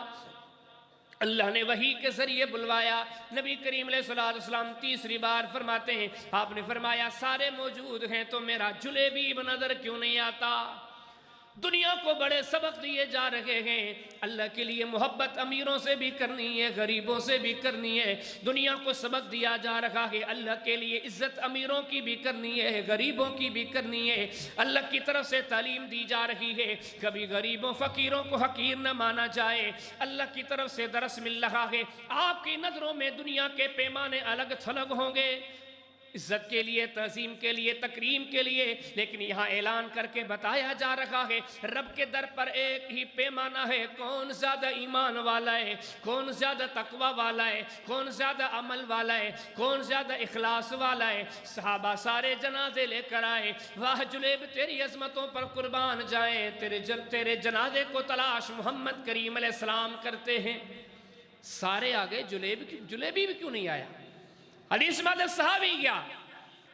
اللہ نے وحی کے ذریعے بلوایا۔ نبی کریم علیہ السلام تیسری بار فرماتے ہیں، آپ نے فرمایا سارے موجود ہیں تو میرا جلیبیب نظر کیوں نہیں آتا؟ دنیا کو بڑے سبق دیے جا رہے ہیں، اللہ کے لیے محبت امیروں سے بھی کرنی ہے، غریبوں سے بھی کرنی ہے۔ دنیا کو سبق دیا جا رہا ہے، اللہ کے لیے عزت امیروں کی بھی کرنی ہے، غریبوں کی بھی کرنی ہے۔ اللہ کی طرف سے تعلیم دی جا رہی ہے، کبھی غریبوں فقیروں کو حقیر نہ مانا جائے۔ اللہ کی طرف سے درس مل رہا ہے، آپ کی نظروں میں دنیا کے پیمانے الگ تھلگ ہوں گے، عزت کے لیے، تعظیم کے لیے، تکریم کے لیے، لیکن یہاں اعلان کر کے بتایا جا رہا ہے رب کے در پر ایک ہی پیمانہ ہے، کون زیادہ ایمان والا ہے، کون زیادہ تقوی والا ہے، کون زیادہ عمل والا ہے، کون زیادہ اخلاص والا ہے۔ صحابہ سارے جنازے لے کر آئے، واہ جلیب تیری عظمتوں پر قربان جائیں، تیرے جنازے کو تلاش محمد کریم علیہ السلام کرتے ہیں۔ سارے آگے، جلیبی بھی کیوں نہیں آیا؟ حدیث میں صحابی گیا،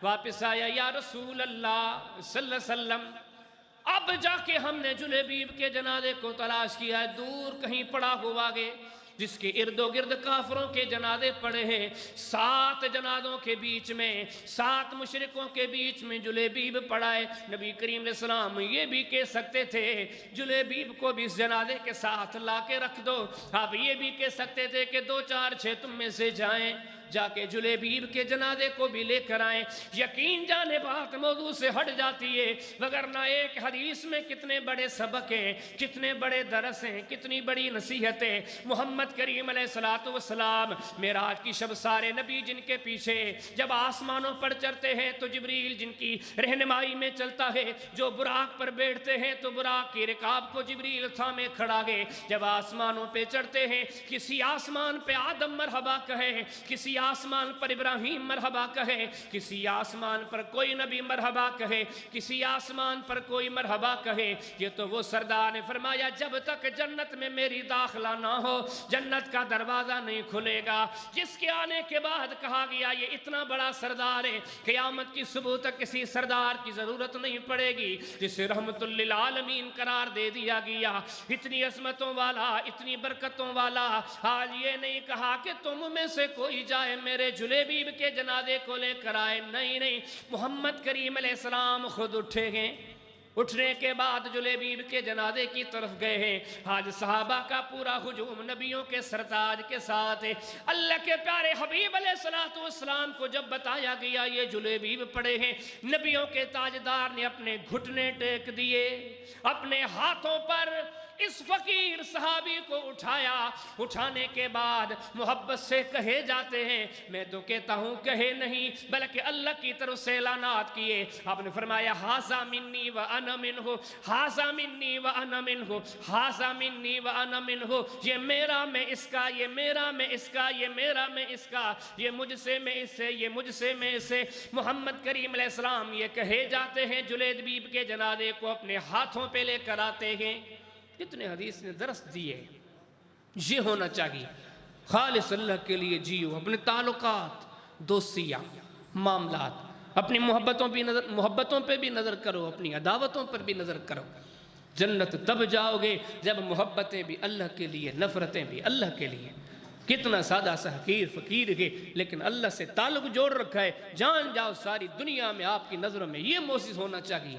واپس آیا، یا رسول اللہ صلی اللہ علیہ وسلم، اب جا کے ہم نے جلیبیب کے جنازے کو تلاش کیا ہے، دور کہیں پڑا ہوا گے، جس کے ارد و گرد کافروں کے جنازے پڑے ہیں، 7 جنازوں کے بیچ میں، 7 مشرکوں کے بیچ میں جلیبیب پڑا ہے۔ نبی کریم علیہ السلام یہ بھی کہہ سکتے تھے جلیبیب کو بھی اس جنازے کے ساتھ لا کے رکھ دو، آپ یہ بھی کہہ سکتے تھے کہ 2 4 6 تم میں سے جائیں، جا کے جلیبیب کے جنازے کو بھی لے کر آئیں۔ یقین جانے بات موضوع سے ہٹ جاتی ہے، وگرنہ ایک حدیث میں کتنے بڑے سبق ہیں، کتنے بڑے درس ہیں، کتنی بڑی نصیحتیں۔ محمد کریم علیہ السلام معراج کی شب سارے نبی جن کے پیچھے جب آسمانوں پر چڑھتے ہیں تو جبریل جن کی رہنمائی میں چلتا ہے، جو براق پر بیٹھتے ہیں تو براق کی رکاب کو جبریل تھامے کھڑا ہے، جب آسمانوں پہ چڑھتے ہیں کسی آسمان پہ آدم مرحبا کہے، کسی آسمان پر ابراہیم مرحبا کہے، کسی آسمان پر کوئی نبی مرحبا کہے، کسی آسمان پر کوئی مرحبا کہے۔ یہ تو وہ سردار نے فرمایا جب تک جنت میں میری داخلہ نہ ہو جنت کا دروازہ نہیں کھلے گا، جس کے آنے کے بعد کہا گیا یہ اتنا بڑا سردار ہے، قیامت کی صبح تک کسی سردار کی ضرورت نہیں پڑے گی، جسے رحمت للعالمین قرار دے دیا گیا، اتنی عظمتوں والا، اتنی برکتوں والا۔ آج یہ نہیں کہا کہ تم میں سے کوئی جائے میرے جلیبیب کے جنازے کو لے کر آئے، نہیں، محمد کریم علیہ السلام خود اٹھے گئے، اٹھنے کے بعد جلیبیب کے جنازے کی طرف گئے ہیں۔ آج صحابہ کا پورا ہجوم نبیوں کے سرتاج کے ساتھ ہے۔ اللہ کے پیارے حبیب علیہ السلام کو جب بتایا گیا یہ جلیبیب پڑے ہیں، نبیوں کے تاجدار نے اپنے گھٹنے ٹیک دیے، اپنے ہاتھوں پر اس فقیر صحابی کو اٹھایا، اٹھانے کے بعد محبت سے کہے جاتے ہیں، میں تو کہتا ہوں کہے نہیں بلکہ اللہ کی طرف سے اعلانات کیے۔ آپ نے فرمایا ھذا منی وانا منہ، ھذا منی وانا منہ، ھذا منی وانا منہ، یہ میرا میں اس کا، یہ میرا میں اس کا، یہ میرا میں اس کا، یہ مجھ سے میں اس سے، یہ مجھ سے میں اس سے۔ محمد کریم علیہ السلام یہ کہے جاتے ہیں، جلیبیب کے جنازے کو اپنے ہاتھوں پہ لے کر آتے ہیں۔ کتنے حدیث نے درس دیے، یہ ہونا چاہیے، خالص اللہ کے لیے جیو، اپنے تعلقات، دوستیاں، معاملات، اپنی محبتوں پہ بھی نظر کرو، اپنی عداوتوں پر بھی نظر کرو۔ جنت تب جاؤ گے جب محبتیں بھی اللہ کے لیے، نفرتیں بھی اللہ کے لیے۔ کتنا سادہ سا حقیر فقیر ہے لیکن اللہ سے تعلق جوڑ رکھا ہے، جان جاؤ ساری دنیا میں آپ کی نظروں میں یہ محسوس ہونا چاہیے،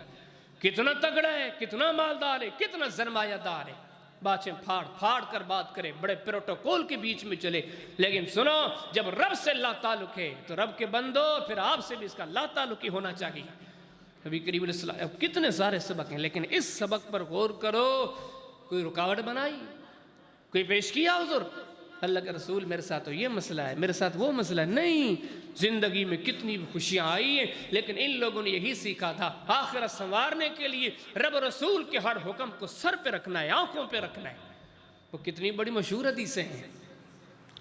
کتنا تگڑا ہے، کتنا مالدار ہے، کتنا سرمایہ دار ہے، باتیں پھاڑ کر بات کرے، بڑے پروٹوکول کے بیچ میں چلے، لیکن سنو جب رب سے لا تعلق ہے تو رب کے بندو پھر آپ سے بھی اس کا لا تعلق ہی ہونا چاہیے۔ نبی کریم علیہ السلام کتنے سارے سبق ہیں لیکن اس سبق پر غور کرو، کوئی رکاوٹ بنائی، کوئی پیش کیا حضور اللہ کے رسول میرے ساتھ تو یہ مسئلہ ہے، میرے ساتھ وہ مسئلہ ہے، نہیں، زندگی میں کتنی خوشیاں آئی ہیں لیکن ان لوگوں نے یہی سیکھا تھا آخرت سنوارنے کے لیے رب رسول کے ہر حکم کو سر پہ رکھنا ہے، آنکھوں پہ رکھنا ہے۔ وہ کتنی بڑی مشہور حدیثیں ہیں،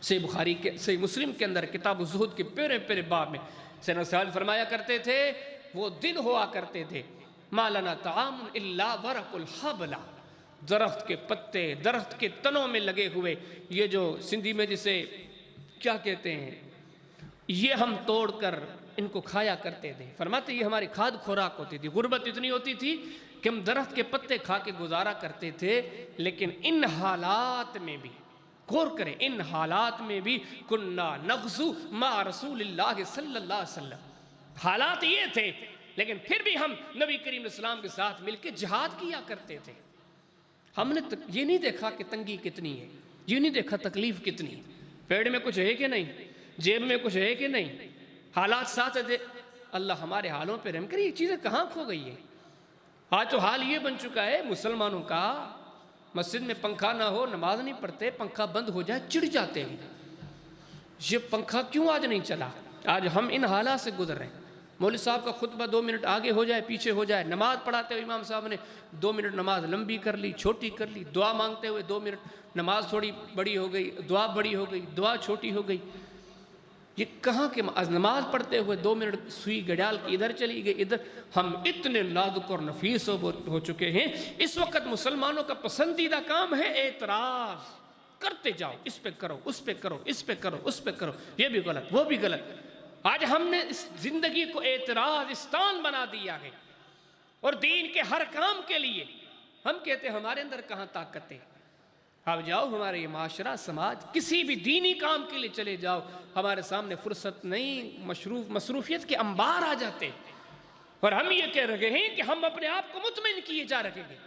صحیح بخاری کے صحیح مسلم کے اندر کتاب الزہد کے پیرے پیرے باب میں سیدنا سعد فرمایا کرتے تھے وہ دن ہوا کرتے تھے ما لنا طعام الا ورق الحبلہ، درخت کے پتے درخت کے تنوں میں لگے ہوئے یہ جو سندھی میں جسے کیا کہتے ہیں یہ ہم توڑ کر ان کو کھایا کرتے تھے۔ فرماتے یہ ہماری کھاد خوراک ہوتی تھی۔ غربت اتنی ہوتی تھی کہ ہم درخت کے پتے کھا کے گزارا کرتے تھے، لیکن ان حالات میں بھی غور کریں، ان حالات میں بھی کننا نغزو مع رسول اللہ صلی اللہ علیہ وسلم، حالات یہ تھے لیکن پھر بھی ہم نبی کریم علیہ السلام کے ساتھ مل کے جہاد کیا کرتے تھے۔ ہم نے یہ نہیں دیکھا کہ تنگی کتنی ہے، یہ نہیں دیکھا تکلیف کتنی ہے، پیڑ میں کچھ ہے کہ نہیں، جیب میں کچھ ہے کہ نہیں، حالات ساتھ دے۔ اللہ ہمارے حالوں پہ رحم کرے، یہ چیزیں کہاں کھو گئی ہے؟ آج تو حال یہ بن چکا ہے مسلمانوں کا، مسجد میں پنکھا نہ ہو نماز نہیں پڑھتے، پنکھا بند ہو جائے چڑ جاتے ہیں، یہ پنکھا کیوں آج نہیں چلا؟ آج ہم ان حالات سے گزر رہے ہیں۔ مولوی صاحب کا خطبہ 2 منٹ آگے ہو جائے پیچھے ہو جائے، نماز پڑھاتے ہوئے امام صاحب نے 2 منٹ نماز لمبی کر لی چھوٹی کر لی، دعا مانگتے ہوئے 2 منٹ نماز تھوڑی بڑی ہو گئی، دعا بڑی ہو گئی، دعا چھوٹی ہو گئی۔ یہ کہاں کے نماز پڑھتے ہوئے 2 منٹ سوئی گڑیال کی ادھر چلی گئی ادھر، ہم اتنے نازک اور نفیس ہو چکے ہیں۔ اس وقت مسلمانوں کا پسندیدہ کام ہے اعتراض، کرتے جاؤ، اس پہ کرو اس پہ کرو اس پہ کرو اس پہ کرو، یہ بھی غلط وہ بھی غلط۔ آج ہم نے اس زندگی کو اعتراضستان بنا دیا ہے، اور دین کے ہر کام کے لیے ہم کہتے ہیں ہمارے اندر کہاں طاقت ہے۔ آپ جاؤ ہمارے یہ معاشرہ سماج کسی بھی دینی کام کے لیے چلے جاؤ، ہمارے سامنے فرصت نہیں، مصروفیت کے انبار آ جاتے، اور ہم یہ کہہ رہے ہیں کہ ہم اپنے آپ کو مطمئن کیے جا رہے ہیں،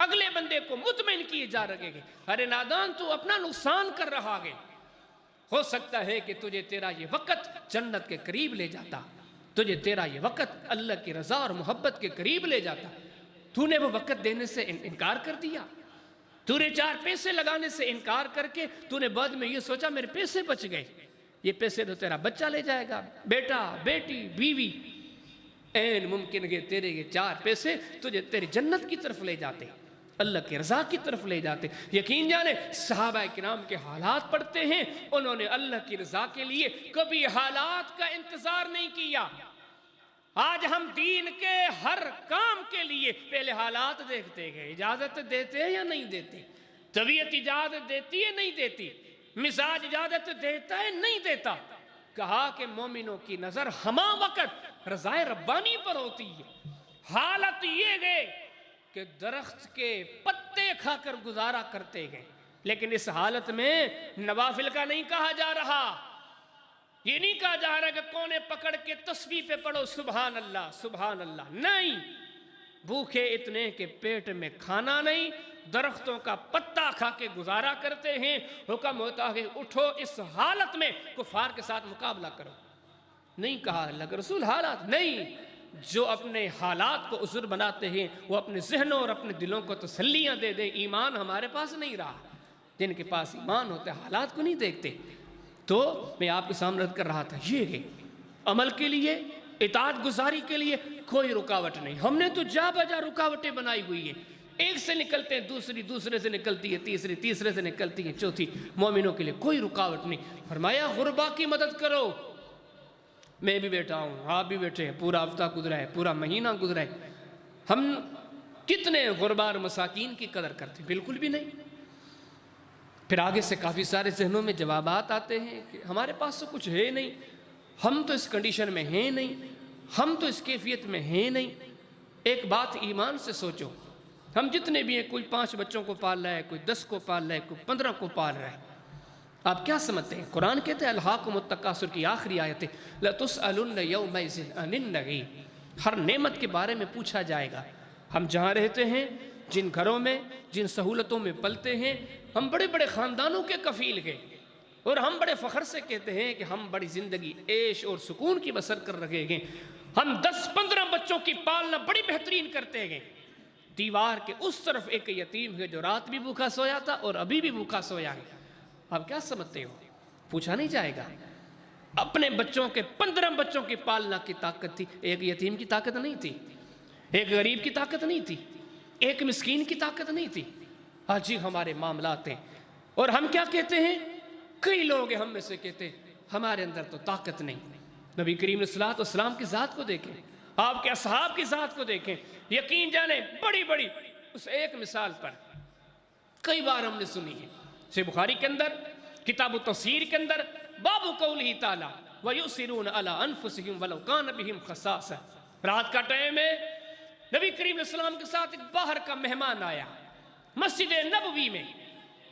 اگلے بندے کو مطمئن کیے جا رہے ہیں۔ ارے نادان تو اپنا نقصان کر رہا ہے، ہو سکتا ہے کہ تجھے تیرا یہ وقت جنت کے قریب لے جاتا، تجھے تیرا یہ وقت اللہ کی رضا اور محبت کے قریب لے جاتا، تو نے وہ وقت دینے سے انکار کر دیا، تو نے 4 پیسے لگانے سے انکار کر کے تو نے بعد میں یہ سوچا میرے پیسے بچ گئے، یہ پیسے تو تیرا بچہ لے جائے گا، بیٹا بیٹی بیوی، این ممکن ہے تیرے یہ 4 پیسے تجھے تیری جنت کی طرف لے جاتے، اللہ کی رضا کی طرف لے جاتے۔ یقین جانے صحابہ کرام کے حالات پڑھتے ہیں، انہوں نے اللہ کی رضا کے لیے کبھی حالات کا انتظار نہیں کیا۔ آج ہم دین کے ہر کام کے لیے پہلے حالات دیکھتے ہیں، اجازت دیتے ہیں یا نہیں دیتے، طبیعت اجازت دیتی ہے نہیں دیتی، مزاج اجازت دیتا ہے نہیں دیتا۔ کہا کہ مومنوں کی نظر ہما وقت رضا ربانی پر ہوتی ہے۔ حالت یہ گئے کہ درخت کے پتے کھا کر گزارا کرتے گئے، لیکن اس حالت میں نوافل کا نہیں کہا جا رہا، یہ نہیں کہا جا رہا کہ کونے پکڑ کے تسبیح پہ پڑھو سبحان اللہ، نہیں، بھوکے اتنے کہ پیٹ میں کھانا نہیں، درختوں کا پتا کھا کے گزارا کرتے ہیں۔ حکم ہوتا ہے اٹھو اس حالت میں کفار کے ساتھ مقابلہ کرو، نہیں کہا اللہ کے رسول حالات نہیں۔ جو اپنے حالات کو عذر بناتے ہیں وہ اپنے ذہنوں اور اپنے دلوں کو تسلیاں دے دیں، ایمان ہمارے پاس نہیں رہا۔ جن کے پاس ایمان ہوتا ہے حالات کو نہیں دیکھتے۔ تو میں آپ کے سامنے رد کر رہا تھا یہ ہے عمل کے لیے، اطاعت گزاری کے لیے کوئی رکاوٹ نہیں۔ ہم نے تو جا بجا رکاوٹیں بنائی ہوئی ہیں، ایک سے نکلتے ہیں دوسرے سے نکلتی ہے تیسرے سے نکلتی ہے چوتھی۔ مومنوں کے لیے کوئی رکاوٹ نہیں۔ فرمایا غربا کی مدد کرو، میں بھی بیٹھا ہوں آپ بھی بیٹھے ہیں، پورا ہفتہ گزرا ہے، پورا مہینہ گزرا ہے، ہم کتنے غربا اور مساکین کی قدر کرتے؟ بالکل بھی نہیں۔ پھر آگے سے کافی سارے ذہنوں میں جوابات آتے ہیں کہ ہمارے پاس تو کچھ ہے نہیں، ہم تو اس کنڈیشن میں ہیں نہیں، ہم تو اس کیفیت میں ہیں نہیں۔ ایک بات ایمان سے سوچو، ہم جتنے بھی ہیں، کوئی 5 بچوں کو پال رہا ہے، کوئی 10 کو پال رہا ہے، کوئی 15 کو پال رہا ہے، آپ کیا سمجھتے ہیں؟ قرآن کہتے ہیں الہاکم التکاثر کی آخری آیت ہے لَتُسْأَلُنَّ يَوْمَئِذٍ عَنِ النَّعِيمِ، ہر نعمت کے بارے میں پوچھا جائے گا۔ ہم جہاں رہتے ہیں، جن گھروں میں، جن سہولتوں میں پلتے ہیں، ہم بڑے بڑے خاندانوں کے کفیل ہیں، اور ہم بڑے فخر سے کہتے ہیں کہ ہم بڑی زندگی عیش اور سکون کی بسر کر رہے ہیں۔ ہم 10-15 بچوں کی پالنا بڑی بہترین کرتے ہیں۔ دیوار کے اس طرف ایک یتیم ہے جو رات بھی بھوکا سویا تھا اور ابھی بھی بھوکا سویا ہے۔ آپ کیا سمجھتے ہو؟ پوچھا نہیں جائے گا۔ اپنے بچوں کے 15 بچوں کی پالنا کی طاقت تھی، ایک یتیم کی طاقت نہیں تھی، ایک غریب کی طاقت نہیں تھی، ایک مسکین کی طاقت نہیں تھی۔ آج ہی ہمارے معاملات ہیں، اور ہم کیا کہتے ہیں؟ کئی لوگ ہم میں سے کہتے ہمارے اندر تو طاقت نہیں. نبی کریم علیہ الصلوۃ والسلام کی ذات کو دیکھیں, آپ کے اصحاب کی ذات کو دیکھیں, یقین جانیں بڑی بڑی اس ایک مثال پر کئی بار ہم نے سنی ہے. صحیح بخاری کے اندر کتاب التفسیر کے اندر باب قولہ تعالی وَيُؤْثِرُونَ عَلَىٰ أَنفُسِهِمْ وَلَوْ كَانَ بِهِمْ خَصَاصَةٌ. رات کا ٹائم ہے, نبی کریم علیہ السلام کے ساتھ ایک باہر کا مہمان آیا مسجد نبوی میں.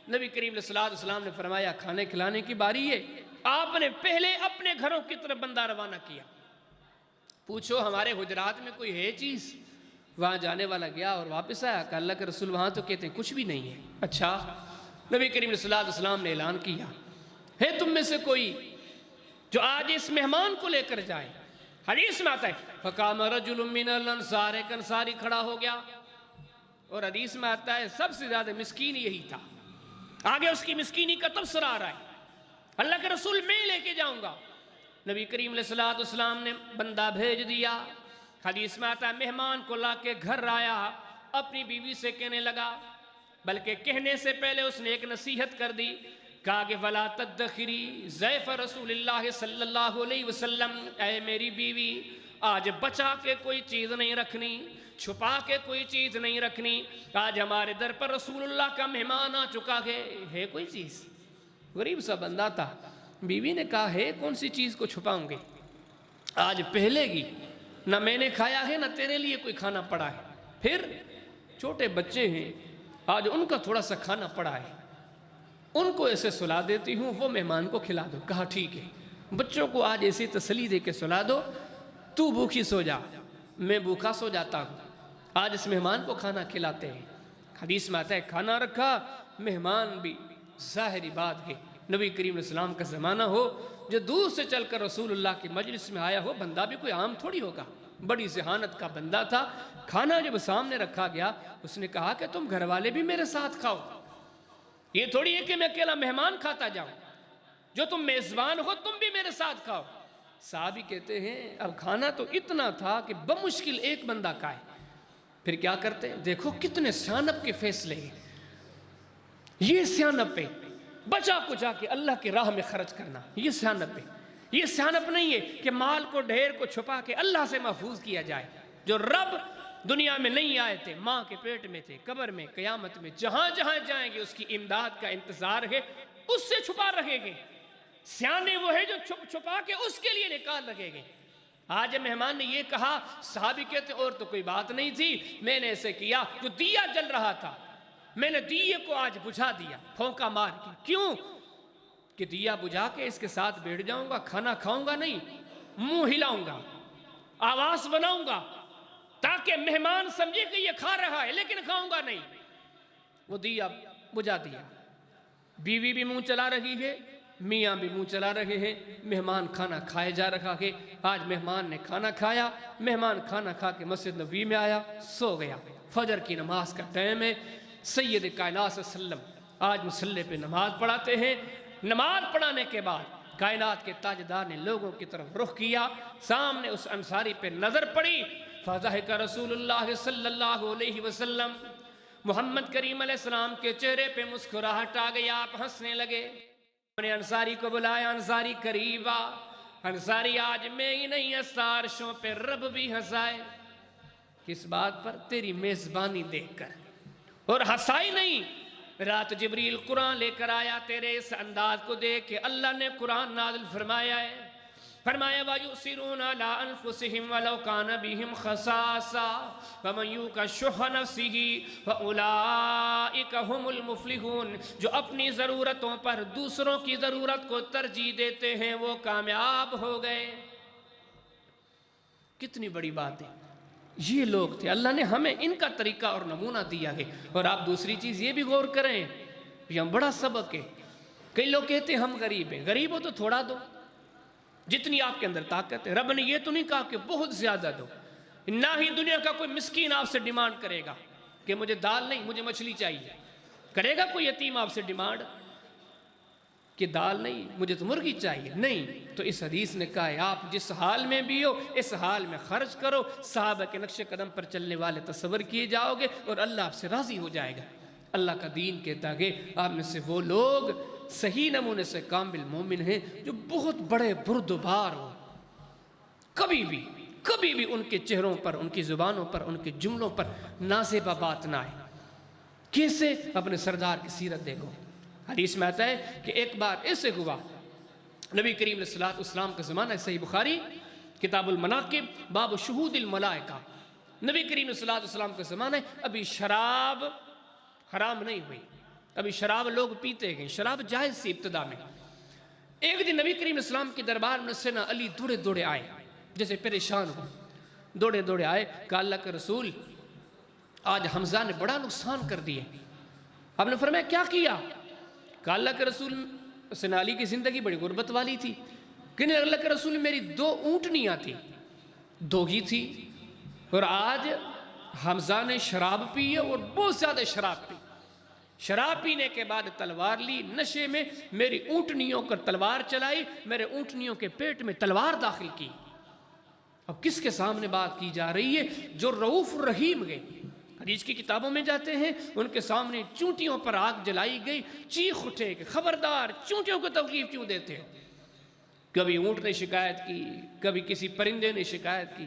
نبی کریم علیہ السلام نے فرمایا کھانے کھلانے کی باری ہے. آپ نے پہلے اپنے گھروں کی طرف بندہ روانہ کیا, پوچھو ہمارے حجرات میں کوئی ہے چیز. وہاں جانے والا گیا اور واپس آیا کہ اللہ کے رسول وہاں تو کہتے ہیں کچھ بھی نہیں ہے. اچھا, نبی کریم علیہ السلام نے اعلان کیا ہے تم میں سے کوئی جو آج اس مہمان کو لے کر جائے. حدیث میں آتا ہے فقام رجل من الانصار, ایک انصاری کھڑا ہو گیا, اور حدیث میں آتا ہے سب سے زیادہ مسکین یہی تھا. آگے اس کی مسکینی کا تبصرہ آ رہا ہے. اللہ کے رسول میں لے کے جاؤں گا. نبی کریم علیہ السلام نے بندہ بھیج دیا. حدیث میں آتا ہے مہمان کو لا کے گھر آیا, اپنی بیوی سے کہنے لگا, بلکہ کہنے سے پہلے اس نے ایک نصیحت کر دی, کہا کہ فَلَا تَدَّخِرِي ضَيْفَ رسول اللہ صلی اللہ علیہ وسلم, اے میری بیوی آج بچا کے کوئی چیز نہیں رکھنی, چھپا کے کوئی چیز نہیں رکھنی. آج ہمارے در پر رسول اللہ کا مہمان آ چکا ہے کوئی چیز. غریب سا بندہ تھا. بیوی نے کہا ہے کون سی چیز کو چھپاؤں گے, آج پہلے گی نہ میں نے کھایا ہے نہ تیرے لیے کوئی کھانا پڑا ہے. پھر چھوٹے بچے ہیں, آج ان کا تھوڑا سا کھانا پڑا ہے, ان کو ایسے سلا دیتی ہوں, وہ مہمان کو کھلا دو. کہا ٹھیک ہے, بچوں کو آج ایسی تسلی دے کے سلا دو, تو بھوکی سو جا, میں بھوکا سو جاتا ہوں. آج اس مہمان کو کھانا کھلاتے ہیں. حدیث میں آتا ہے کھانا رکھا, مہمان بھی ظاہری بات ہے نبی کریم علیہ السلام کا زمانہ ہو, جو دور سے چل کر رسول اللہ کی مجلس میں آیا ہو, بندہ بھی کوئی عام تھوڑی ہوگا, بڑی ذہانت کا بندہ تھا. کھانا جب سامنے رکھا گیا اس نے کہا کہ تم گھر والے بھی میرے ساتھ کھاؤ, یہ تھوڑی ہے کہ میں اکیلا مہمان کھاتا جاؤں, جو تم میزبان ہو تم بھی میرے ساتھ کھاؤ. صحابی کہتے ہیں اب کھانا تو اتنا تھا کہ بمشکل ایک بندہ کھائے. پھر کیا کرتے ہیں, دیکھو کتنے سیانپ کے فیصلے ہیں. یہ سیانپ ہے, بچا کو جا کے اللہ کی راہ میں خرچ کرنا, یہ سیانپ ہے. یہ سیانپ نہیں ہے کہ مال کو ڈھیر کو چھپا کے اللہ سے محفوظ کیا جائے. جو رب دنیا میں نہیں آئے تھے, ماں کے پیٹ میں تھے, قبر میں, قیامت میں, جہاں جہاں جائیں گے اس کی امداد کا انتظار ہے, اس سے چھپا رکھے گے. سیانے وہ ہے جو چھپ چھپا کے اس کے لیے نکال رکھے گے. آج مہمان نے یہ کہا, صحابی کہتے اور تو کوئی بات نہیں تھی, میں نے ایسے کیا, جو دیا جل رہا تھا میں نے دیے کو آج بجھا دیا, پھونکا مار کے. کیوں کہ دیا بجھا کے اس کے ساتھ بیٹھ جاؤں گا, کھانا کھاؤں گا نہیں, منہ ہلاؤں گا, آواز بناؤں گا, تاکہ مہمان سمجھے کہ یہ کھا رہا ہے لیکن کھاؤں گا نہیں. وہ دیا بجھا دیا. بیوی بھی منہ چلا رہی ہے, میاں بھی منہ چلا رہے ہیں, مہمان کھانا کھائے جا رہا ہے. آج مہمان نے کھانا کھایا, مہمان کھانا کھا کے مسجد نبوی میں آیا, سو گیا. فجر کی نماز کا ٹائم ہے, سید کائنات صلی اللہ علیہ وسلم آج مصلی پہ نماز پڑھاتے ہیں. نماز پڑھانے کے بعد کائنات کے تاجدار نے لوگوں کی طرف رخ کیا, سامنے اس انصاری پہ نظر پڑی. فضحک رسول اللہ صلی اللہ علیہ وسلم, محمد کریم علیہ السلام کے چہرے پہ مسکراہٹ آ گئی, آپ ہنسنے لگے. انہوں نے انصاری کو بلایا, انصاری قریب آ. انصاری آج میں ہی نہیں ہنسا, عرشوں پہ رب بھی ہنسائے. کس بات پر؟ تیری میزبانی دیکھ کر. اور ہنسائی نہیں, رات جبریل قرآن لے کر آیا, تیرے اس انداز کو دیکھ کے اللہ نے قرآن نازل فرمایا ہے. فرمایا وَيُؤْثِرُونَ عَلَىٰ أَنفُسِهِمْ وَلَوْ كَانَ بِهِمْ خَصَاصَةٌ وَمَن يُوقَ شُحَّ نَفْسِهِ فَأُولَٰئِكَ هُمُ الْمُفْلِحُونَ. جو اپنی ضرورتوں پر دوسروں کی ضرورت کو ترجیح دیتے ہیں وہ کامیاب ہو گئے. کتنی بڑی بات ہے. یہ لوگ تھے, اللہ نے ہمیں ان کا طریقہ اور نمونہ دیا ہے. اور آپ دوسری چیز یہ بھی غور کریں, یہ بڑا سبق ہے. کئی لوگ کہتے ہیں ہم غریب ہیں, غریب ہو تو تھوڑا دو, جتنی آپ کے اندر طاقت ہے. رب نے یہ تو نہیں کہا کہ بہت زیادہ دو, نہ ہی دنیا کا کوئی مسکین آپ سے ڈیمانڈ کرے گا کہ مجھے دال نہیں مجھے مچھلی چاہیے. کرے گا کوئی یتیم آپ سے ڈیمانڈ کہ دال نہیں مجھے تو مرغی چاہیے؟ نہیں. تو اس حدیث نے کہا ہے آپ جس حال میں بھی ہو اس حال میں خرچ کرو. صحابہ کے نقش قدم پر چلنے والے تصور کیے جاؤ گے اور اللہ آپ سے راضی ہو جائے گا. اللہ کا دین کہتا ہے آپ میں سے وہ لوگ صحیح نمونے سے کامل مومن ہیں جو بہت بڑے بردبار ہوں، کبھی بھی ان کے چہروں پر، ان کی زبانوں پر، ان کے جملوں پر نازیبہ بات نہ آئے۔ کیسے؟ اپنے سردار کی سیرت دیکھو۔ حدیث میں آتا ہے کہ ایک بار ایسے ہوا، نبی کریم علیہ السلام کا زمانہ، صحیح بخاری کتاب المناقب باب شہود الملائکہ، نبی کریم علیہ السلام کا زمانہ ہے، ابھی شراب حرام نہیں ہوئی، ابھی شراب لوگ پیتے گئے، شراب جائز سی ابتدا میں۔ ایک دن نبی کریم علیہ السلام کے دربار میں سیدنا علی دوڑے آئے، جیسے پریشان ہو، دوڑے آئے، کہا اللہ کے رسول آج حمزہ نے بڑا نقصان کر دیے۔ آپ نے فرمایا کیا کیا؟ کہا اللہ کے رسول، سیدنا علی کی زندگی بڑی غربت والی تھی، کہ اللہ کے رسول میری 2 اونٹنیاں تھی، 2 ہی تھی، اور آج حمزہ نے شراب پی ہے اور بہت زیادہ شراب پی، شراب پینے کے بعد تلوار لی، نشے میں میری اونٹنیوں پر تلوار چلائی، میرے اونٹنیوں کے پیٹ میں تلوار داخل کی۔ اب کس کے سامنے بات کی جا رہی ہے؟ جو رؤوف الرحیم گئے، حدیث کی کتابوں میں جاتے ہیں، ان کے سامنے چونٹیوں پر آگ جلائی گئی، چیخ اٹھے کہ خبردار، چونٹیوں کو تکلیف کیوں دیتے ہو؟ کبھی اونٹ نے شکایت کی، کبھی کسی پرندے نے شکایت کی،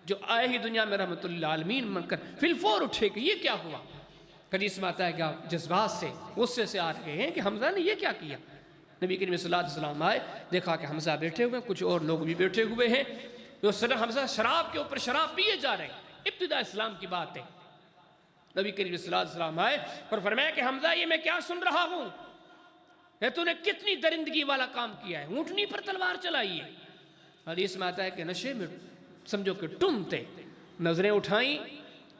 جو آئے ہی دنیا میں رحمت اللہ عالمین من کر فی الفور اٹھے کہ یہ کیا ہوا؟ حدیث میں آتا ہے کہ آپ جذبات سے، غصے سے آ رہے ہیں کہ حمزہ نے یہ کیا کیا؟ نبی کریم صلی اللہ علیہ وسلم آئے، دیکھا کہ حمزہ بیٹھے ہوئے، کچھ اور لوگ بھی بیٹھے ہوئے ہیں، حمزہ شراب کے اوپر شراب پیے جا رہے ہیں، ابتدا اسلام کی بات ہے۔ نبی کریم صلی اللہ علیہ وسلم آئے اور فرمایا کہ حمزہ یہ میں کیا سن رہا ہوں؟ تو نے کتنی درندگی والا کام کیا ہے، اونٹنی پر تلوار چلائی ہے۔ حدیث میں آتا ہے کہ نشے میں سمجھو کہ ٹم تھے، نظریں اٹھائیں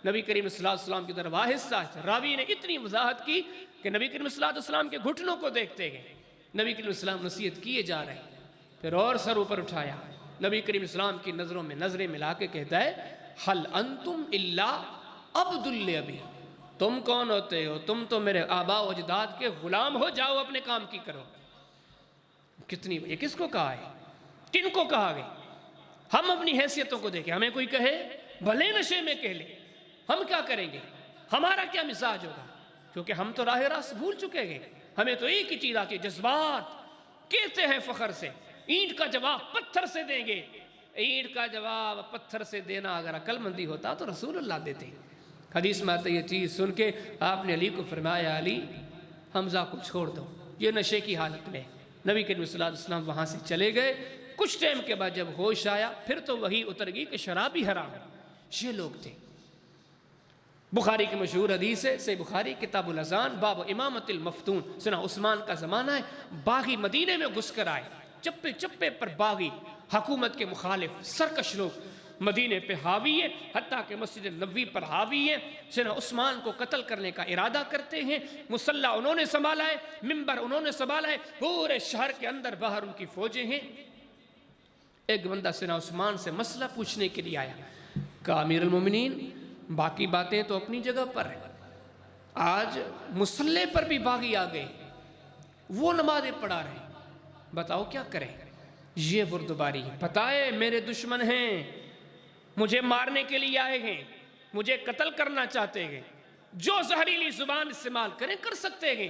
نبی کریم صلی اللہ علیہ وسلم کی طرف، آہستہ راوی نے اتنی وضاحت کی کہ نبی کریم صلی اللہ علیہ وسلم کے گھٹنوں کو دیکھتے گئے، نبی کریم صلی اللہ علیہ وسلم نصیحت کیے جا رہے ہیں، پھر اور سر اوپر اٹھایا، نبی کریم صلی اللہ علیہ وسلم کی نظروں میں نظریں ملا کے کہتا ہے حل انتم الا عبد لابی، تم کون ہوتے ہو؟ تم تو میرے آباء و اجداد کے غلام ہو، جاؤ اپنے کام کی کرو۔ کتنی یہ کس کو کہا ہے؟ کن کو کہا گیا؟ ہم اپنی حیثیتوں کو دیکھیں، ہمیں کوئی کہے بھلے نشے میں کہہ لے، ہم کیا کریں گے؟ ہمارا کیا مزاج ہوگا؟ کیونکہ ہم تو راہ راست بھول چکے گے، ہمیں تو ایک ہی چیز آتی ہے، جذبات۔ کہتے ہیں فخر سے اینٹ کا جواب پتھر سے دیں گے، اینٹ کا جواب پتھر سے دینا اگر عقل مندی ہوتا تو رسول اللہ دیتے۔ حدیث میں آتا ہے یہ چیز سن کے آپ نے علی کو فرمایا علی حمزہ کو چھوڑ دو، یہ نشے کی حالت میں۔ نبی کریم صلی اللہ علیہ وسلم وہاں سے چلے گئے، کچھ ٹائم کے بعد جب ہوش آیا پھر تو وہی اتر گئی کہ شراب ہی حرام ہے۔ یہ لوگ تھے۔ بخاری کی مشہور حدیث ہے، صحیح بخاری کتاب الاذان باب امامت المفتون، سنا عثمان کا زمانہ ہے، باغی مدینے میں گھس کر آئے، چپے چپے پر باغی، حکومت کے مخالف سرکش لوگ مدینے پہ حاوی ہے، حتیٰ کہ مسجد نبوی پر حاوی ہے، سنا عثمان کو قتل کرنے کا ارادہ کرتے ہیں، مصلی انہوں نے سنبھالا ہے، ممبر انہوں نے سنبھالا ہے، پورے شہر کے اندر باہر ان کی فوجیں ہیں۔ ایک بندہ سنا عثمان سے مسئلہ پوچھنے کے لیے آیا، کہا امیر المومنین باقی باتیں تو اپنی جگہ پر ہیں، آج مصلی پر بھی باغی آ گئے، وہ نمازیں پڑھا رہے ہیں، بتاؤ کیا کریں؟ یہ بردباری ہے، پتہ ہے میرے دشمن ہیں، مجھے مارنے کے لیے آئے ہیں، مجھے قتل کرنا چاہتے ہیں، جو زہریلی زبان استعمال کریں کر سکتے ہیں،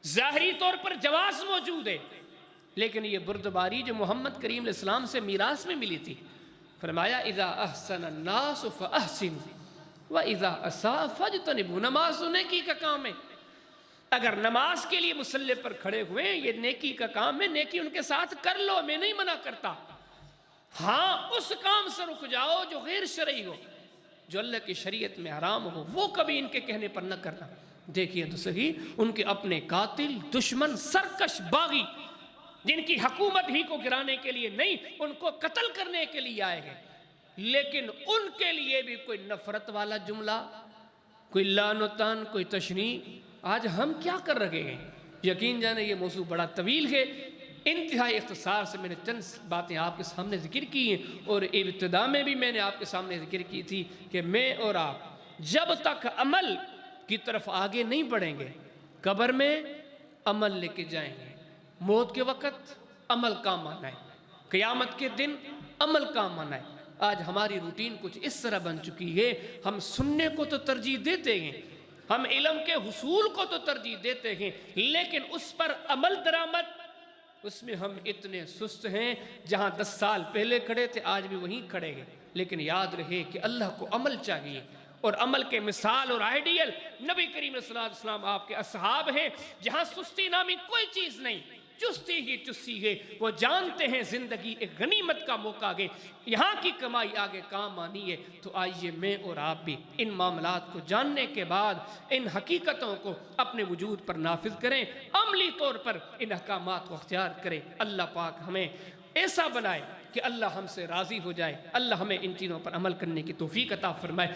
ظاہری طور پر جواز موجود ہے، لیکن یہ بردباری جو محمد کریم علیہ السلام سے میراث میں ملی تھی، فرمایا اذا احسن الناس فاحسنوا واذا اساء فاجتنبوا، نماز نیکی کا کام ہے، اگر نماز کے لیے مصلی پر کھڑے ہوئے یہ نیکی کا کام ہے، نیکی ان کے ساتھ کر لو، میں نہیں منع کرتا، ہاں اس کام سے رک جاؤ جو غیر شرعی ہو، جو اللہ کی شریعت میں حرام ہو، وہ کبھی ان کے کہنے پر نہ کرنا۔ دیکھیے تو صحیح، ان کے اپنے قاتل، دشمن، سرکش باغی، جن کی حکومت ہی کو گرانے کے لیے نہیں، ان کو قتل کرنے کے لیے آئے ہیں، لیکن ان کے لیے بھی کوئی نفرت والا جملہ، کوئی لعن و طعن، کوئی تشنیع۔ آج ہم کیا کر رہے ہیں؟ یقین جانے یہ موضوع بڑا طویل ہے، انتہائی اختصار سے میں نے چند باتیں آپ کے سامنے ذکر کی ہیں، اور ابتدا میں بھی میں نے آپ کے سامنے ذکر کی تھی کہ میں اور آپ جب تک عمل کی طرف آگے نہیں بڑھیں گے، قبر میں عمل لے کے جائیں گے، موت کے وقت عمل کام آنا ہے، قیامت کے دن عمل کام آنا ہے۔ آج ہماری روٹین کچھ اس طرح بن چکی ہے، ہم سننے کو تو ترجیح دیتے ہیں، ہم علم کے حصول کو تو ترجیح دیتے ہیں، لیکن اس پر عمل درآمد، اس میں ہم اتنے سست ہیں، جہاں 10 سال پہلے کھڑے تھے آج بھی وہیں کھڑے ہیں۔ لیکن یاد رہے کہ اللہ کو عمل چاہیے، اور عمل کے مثال اور آئیڈیل نبی کریم صلی اللہ علیہ وسلم آپ کے اصحاب ہیں، جہاں سستی نامی کوئی چیز نہیں، چستی ہی چستی ہے۔ وہ جانتے ہیں زندگی ایک غنیمت کا موقع ہے، یہاں کی کمائی آگے کام آنی ہے۔ تو آئیے میں اور آپ بھی ان معاملات کو جاننے کے بعد ان حقیقتوں کو اپنے وجود پر نافذ کریں، عملی طور پر ان احکامات کو اختیار کریں۔ اللہ پاک ہمیں ایسا بنائے کہ اللہ ہم سے راضی ہو جائے، اللہ ہمیں ان چیزوں پر عمل کرنے کی توفیق عطا فرمائے۔